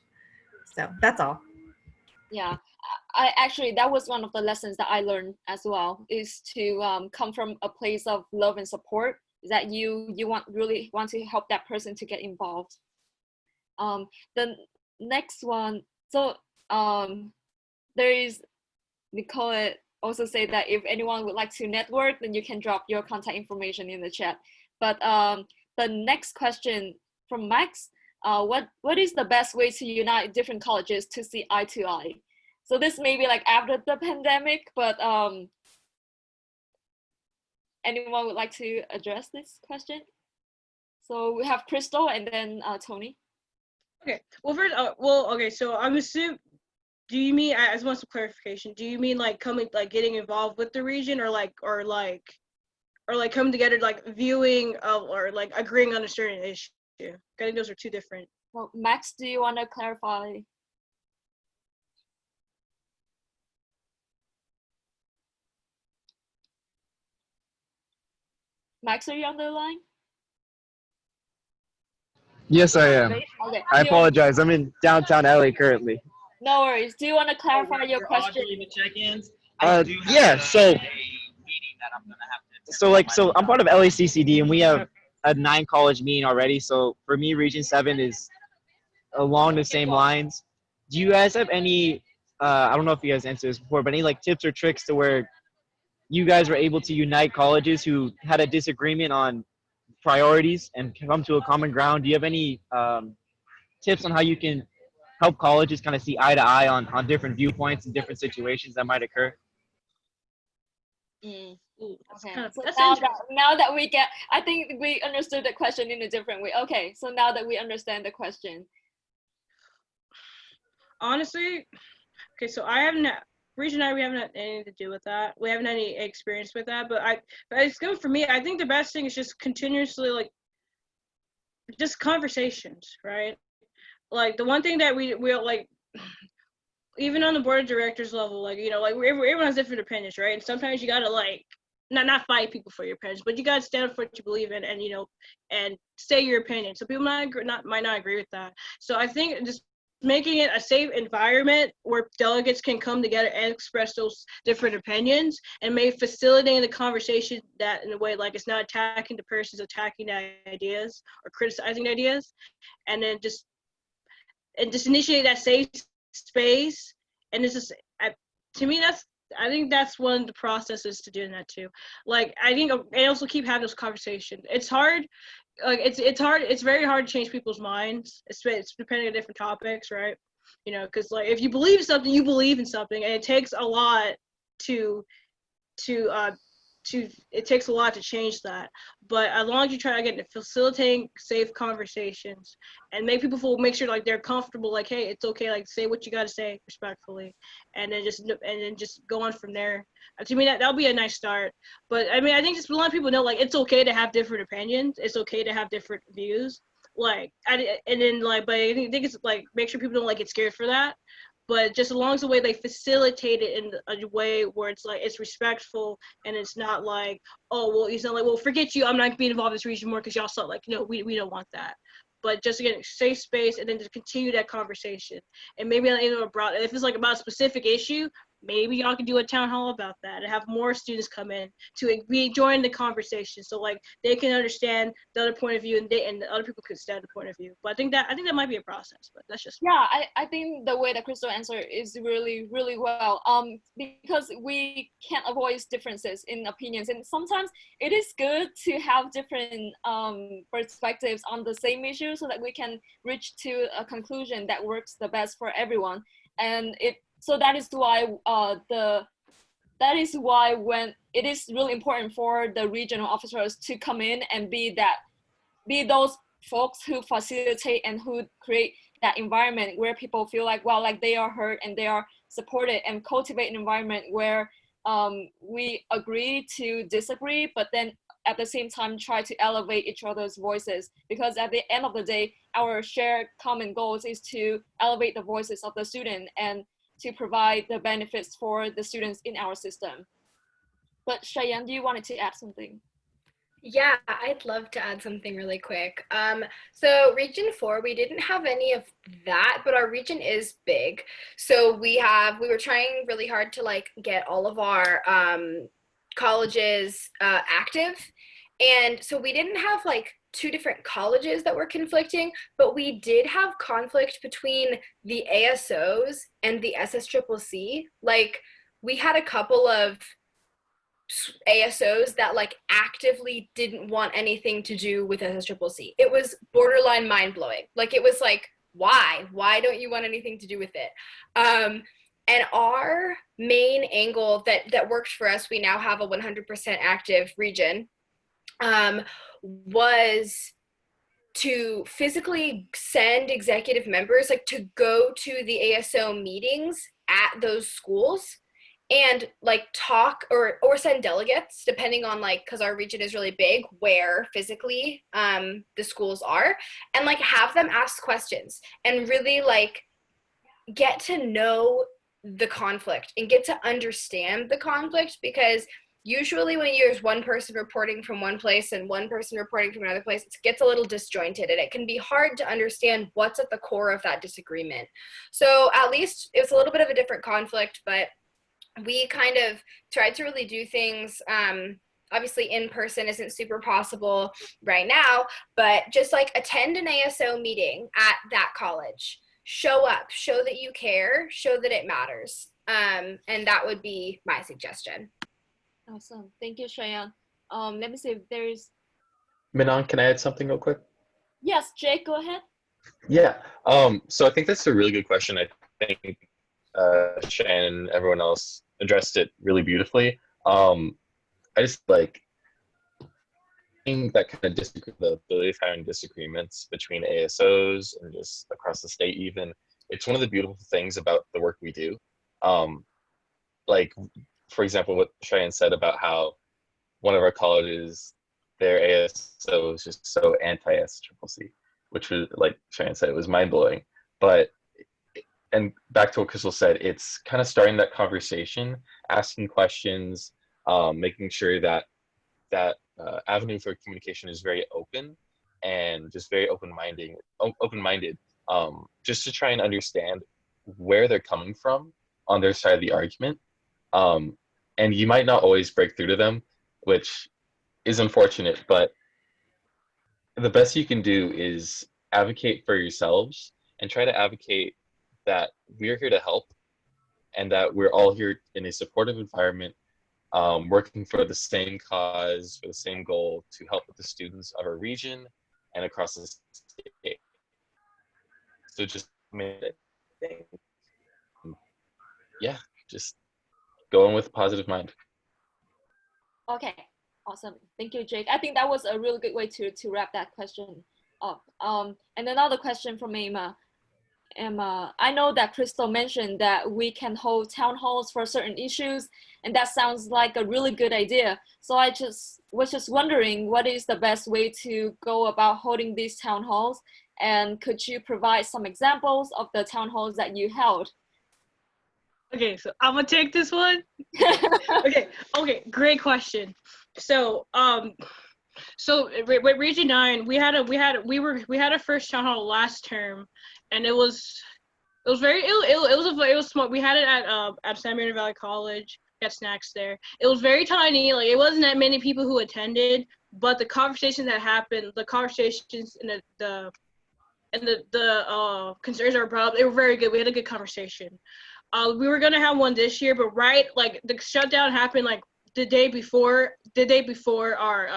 So that's all. Yeah, I actually, that was one of the lessons that I learned as well, is to come from a place of love and support, that you really want to help that person to get involved. The next one, so there is, Nicole also say that if anyone would like to network, then you can drop your contact information in the chat. But the next question from Max, what is the best way to unite different colleges to see eye to eye? So this may be like after the pandemic, but anyone would like to address this question? So we have Crystal and then Tony. Okay, well first, okay, so I'm assuming, do you mean, I just want some clarification, do you mean like coming, like getting involved with the region, or like coming together, like viewing or like agreeing on a certain issue? I think those are two different. Well, Max, do you want to clarify? Max, are you on the line? Yes, I am. Okay. I apologize. I'm in downtown LA currently. No worries. Do you want to clarify your question? Yeah. So I'm part of LACCD, and we have a 9 college meeting already. So for me, Region 7 is along the same lines. Do you guys have any, I don't know if you guys answered this before, but any like tips or tricks to where you guys were able to unite colleges who had a disagreement on priorities and come to a common ground? Do you have any tips on how you can help colleges kind of see eye to eye on different viewpoints and different situations that might occur? Ooh, that's Okay, kind of so that's now that we get, I think we understood the question in a different way. Okay, so now that we understand the question. honestly. Okay, so I haven't Region 9, we haven't had anything to do with that. We haven't had any experience with that, but it's good for me. I think the best thing is just continuously like just conversations, right? Like the one thing that we like, even on the board of directors level, like, you know, like everyone has different opinions, right? And sometimes you gotta like not fight people for your opinions, but you gotta stand up for what you believe in, and you know, and say your opinion. So people might not agree with that. So I think just making it a safe environment where delegates can come together and express those different opinions, and maybe facilitating the conversation that in a way like it's not attacking the person's attacking the ideas or criticizing the ideas, and then just initiate that safe space. And this is, to me, I think that's one of the processes to doing that too. Like I think, and also keep having those conversations. It's hard, like it's hard. It's very hard to change people's minds. It's depending on different topics, right? You know, because like if you believe in something, you believe in something, and it takes a lot to it takes a lot to change that. But as long as you try to get to facilitating safe conversations and make people make sure like they're comfortable, like, hey, it's okay, like say what you got to say respectfully, and then just go on from there. To me, that'll be a nice start. But I mean, I think just a lot of people know like it's okay to have different opinions. It's okay to have different views. Like, but I think it's like make sure people don't like get scared for that. But just along the way they facilitate it in a way where it's like it's respectful, and it's not like, oh well, it's not like, well, forget you, I'm not being involved in this region more because y'all saw, like, no, we don't want that. But just again, safe space, and then to continue that conversation. And maybe if it's like about a specific issue, maybe y'all can do a town hall about that and have more students come in to join the conversation, so like they can understand the other point of view, and the other people can stand the point of view. But I think that might be a process, but that's just I think the way that Crystal answered is really well, because we can't avoid differences in opinions, and sometimes it is good to have different perspectives on the same issue so that we can reach to a conclusion that works the best for everyone. And so that is why when it is really important for the regional officers to come in and be those folks who facilitate and who create that environment where people feel like, well, like they are heard and they are supported, and cultivate an environment where we agree to disagree, but then at the same time try to elevate each other's voices, because at the end of the day, our shared common goals is to elevate the voices of the student and to provide the benefits for the students in our system. But Cheyenne, do you want to add something? Yeah, I'd love to add something really quick. So Region 4, we didn't have any of that, but our region is big. So we were trying really hard to like get all of our colleges active. And so we didn't have like 2 different colleges that were conflicting, but we did have conflict between the ASOs and the SSCCC. Like we had a couple of ASOs that like actively didn't want anything to do with SSCCC. It was borderline mind-blowing. Like it was like, why don't you want anything to do with it? And our main angle that worked for us, we now have a 100% active region, was to physically send executive members like to go to the ASO meetings at those schools and like talk or send delegates, depending on like, because our region is really big, where physically the schools are, and like have them ask questions and really like get to know the conflict and get to understand the conflict. Because usually when there's one person reporting from one place and one person reporting from another place, it gets a little disjointed and it can be hard to understand what's at the core of that disagreement. So at least it's a little bit of a different conflict, but we kind of tried to really do things obviously in person isn't super possible right now, but just like attend an ASO meeting at that college. Show up, show that you care, show that it matters. And that would be my suggestion. Awesome. Thank you, Cheyenne. Let me see if there's. Manon, can I add something real quick? Yes, Jake, go ahead. Yeah. So I think that's a really good question. I think Shannon and everyone else addressed it really beautifully. I just like that kind of the ability of having disagreements between ASOs and just across the state even. It's one of the beautiful things about the work we do. Like, for example, what Cheyenne said about how one of our colleges, their ASO is just so anti-SSCCC, which was, like Cheyenne said, it was mind-blowing. But, and back to what Crystal said, it's kind of starting that conversation, asking questions, making sure that avenue for communication is very open and just very open-minded, just to try and understand where they're coming from on their side of the argument. And you might not always break through to them, which is unfortunate, but the best you can do is advocate for yourselves and try to advocate that we're here to help and that we're all here in a supportive environment, working for the same cause, for the same goal, to help with the students of our region and across the state. So just yeah, just go in with a positive mind. Okay, awesome. Thank you, Jake. I think that was a really good way to wrap that question up. And another question from Emma. I know that Crystal mentioned that we can hold town halls for certain issues, and that sounds like a really good idea. So I was just wondering, what is the best way to go about holding these town halls? And could you provide some examples of the town halls that you held? Okay, so I'm gonna take this one. Okay, great question. So, with Region 9, we had a first town hall last term, and it was small. We had it at San Bernardino Valley College. Got snacks there. It was very tiny. Like, it wasn't that many people who attended, but the conversation that happened, the conversations and the concerns that were brought up, they were very good. We had a good conversation. We were gonna have one this year, but like the shutdown happened like the day before our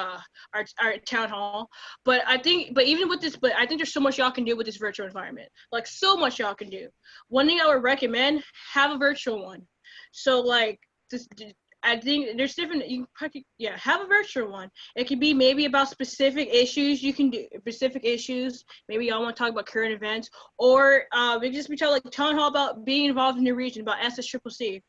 town hall. But I think there's so much y'all can do with this virtual environment. Like, so much y'all can do. One thing I would recommend, have a virtual one. So like this, I think there's different, have a virtual one. It could be maybe about specific issues you can do, maybe y'all want to talk about current events, or it could just be like town hall about being involved in the region, about SSCCC.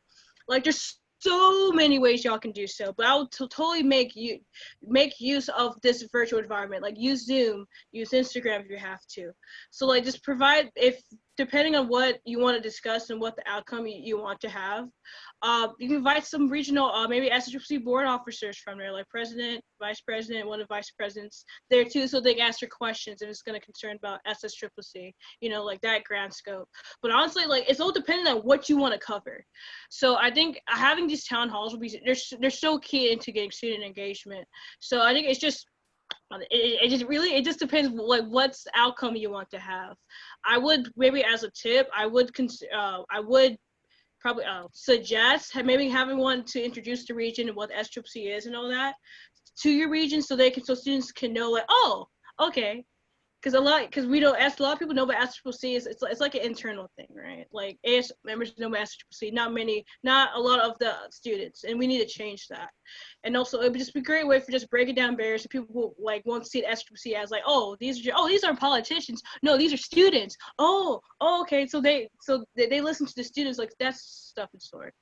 Like, there's so many ways y'all can do so, but I would totally make use of this virtual environment. Like, use Zoom, use Instagram if you have to. So like, just provide, depending on what you want to discuss and what the outcome you want to have, you can invite some regional, maybe SSCCC board officers from there, like president, vice president, one of the vice presidents there too, so they can answer questions if it's going to concern about SSCCC, like that grand scope. But honestly, like, it's all dependent on what you want to cover. So I think having these town halls will be, they're so key into getting student engagement. So I think it's just, it just depends like what's the outcome you want to have. I would, maybe as a tip, I would probably suggest maybe having one to introduce the region and what SSCCC is and all that to your region, so students can know, like, oh, okay. Because a lot of people know about SSCCC is it's like an internal thing, right? Like, AS members know about SSCCC, not a lot of the students, and we need to change that. And also, it would just be a great way for just breaking down barriers so people won't see SSCCC as like, oh, these aren't politicians. No, these are students. Oh, okay. So they listen to the students, like, that's stuff and sort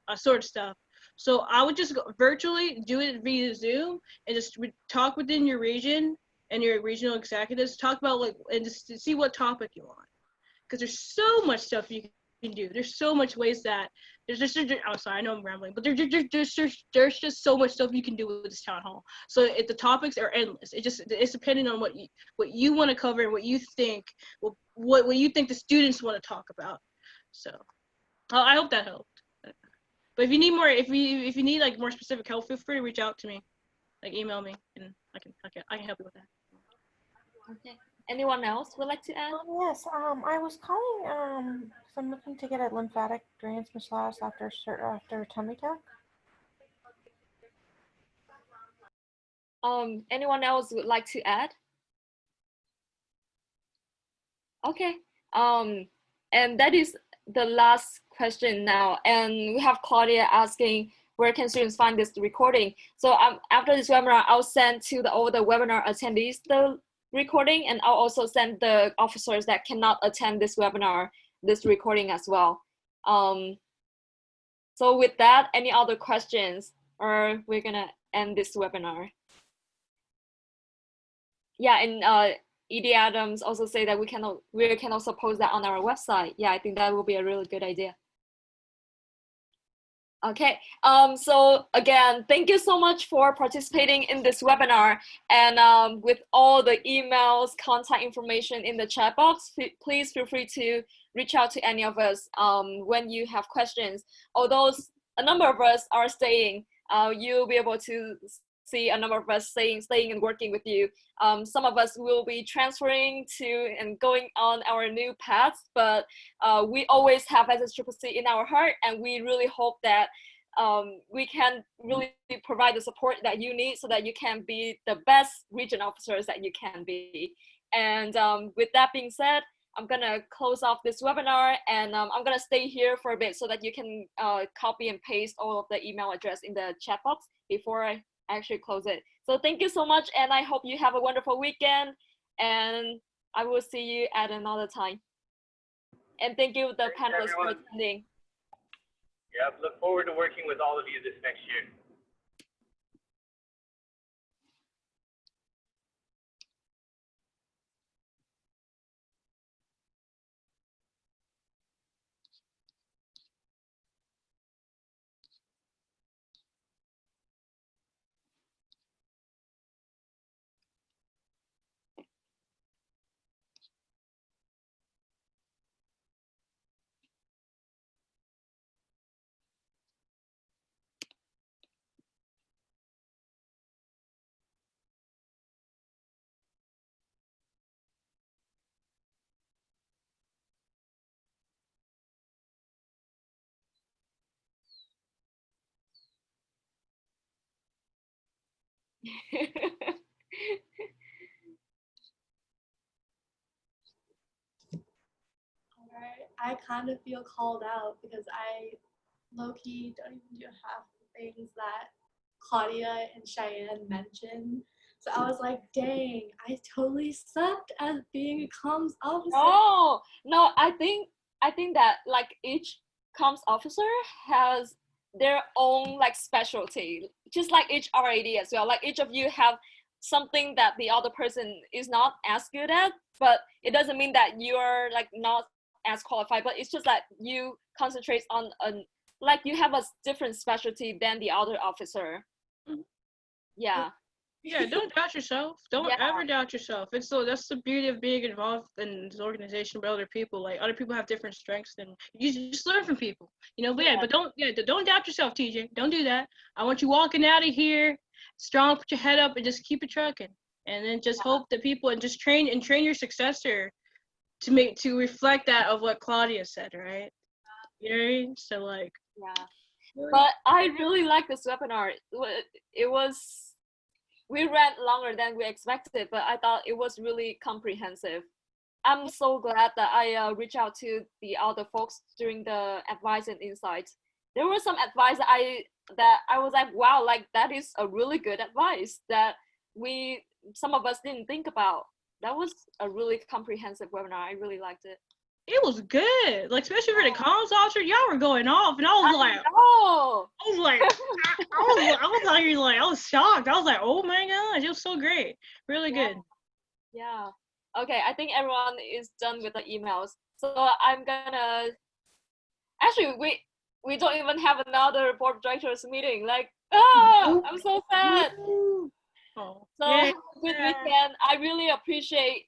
of stuff. So I would just go virtually, do it via Zoom, and just talk within your region and your regional executives, talk about and just to see what topic you want. Because there's so much stuff you can do. There's so much ways that I'm sorry, I know I'm rambling, but there's just so much stuff you can do with this town hall. So if the topics are endless, it's depending on what you want to cover and what you think the students want to talk about. So I hope that helped. But if you need more, if you need like more specific help, feel free to reach out to me. like email me and I can help you with that. Okay. Anyone else would like to add? Yes, I was calling, so I'm looking to get a lymphatic drainage massage after tummy tuck. Anyone else would like to add? Okay. And that is the last question now. And we have Claudia asking, where can students find this recording? So after this webinar, I'll send to all the webinar attendees the recording, and I'll also send the officers that cannot attend this webinar this recording as well. So with that, any other questions, or we're gonna end this webinar? Yeah, and Edie Adams also say that we can also post that on our website. Yeah, I think that will be a really good idea. Okay, so again, thank you so much for participating in this webinar. And with all the emails, contact information in the chat box, please feel free to reach out to any of us when you have questions. Although a number of us are staying, you'll be able to see a number of us staying and working with you. Some of us will be transferring to and going on our new paths, but we always have SSCCC in our heart, and we really hope that we can really provide the support that you need so that you can be the best region officers that you can be. And with that being said, I'm gonna close off this webinar, and I'm gonna stay here for a bit so that you can copy and paste all of the email address in the chat box before I actually close it. So thank you so much, and I hope you have a wonderful weekend, and I will see you at another time. And thank you the panelists for attending. Yeah, look forward to working with all of you this next year. Alright, I kind of feel called out because I low-key don't even do half the things that Claudia and Cheyenne mentioned. So I was like, dang, I totally sucked at being a comms officer. No, I think that like each comms officer has their own like specialty, just like each RAD as well. Like each of you have something that the other person is not as good at, but it doesn't mean that you're like not as qualified, but it's just that you concentrate on like you have a different specialty than the other officer. Yeah. Yeah, don't doubt yourself. Don't ever doubt yourself. That's the beauty of being involved in this organization with other people. Like other people have different strengths, and you just learn from people. You know, but don't doubt yourself, TJ. Don't do that. I want you walking out of here strong, put your head up, and just keep it trucking. And then just hope that people and just train your successor to reflect that of what Claudia said, right? You know what I mean? So like. Yeah. But I really like this webinar. We ran longer than we expected, but I thought it was really comprehensive. I'm so glad that I reached out to the other folks during the advice and insights. There was some advice that I was like, wow, like that is a really good advice that some of us didn't think about. That was a really comprehensive webinar. I really liked it. It was good, like especially for the comms officer. Y'all were going off, and I was like, I was shocked. I was like, oh my gosh, it was so great, really good. Yeah. Okay, I think everyone is done with the emails, so I'm gonna. Actually, we don't even have another board of directors meeting. Like, I'm so sad. Oh, so yeah. Good weekend. I really appreciate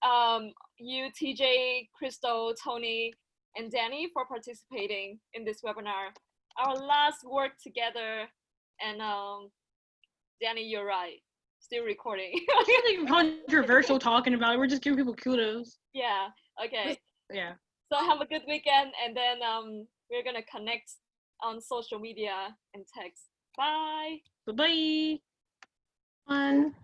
you, TJ, Crystal, Tony, and Danny for participating in this webinar. Our last work together, and Danny, you're right. still recording. Nothing controversial talking about it. We're just giving people kudos. Yeah. Okay. Yeah. So have a good weekend, and then we're gonna connect on social media and text. Bye. Bye bye. One.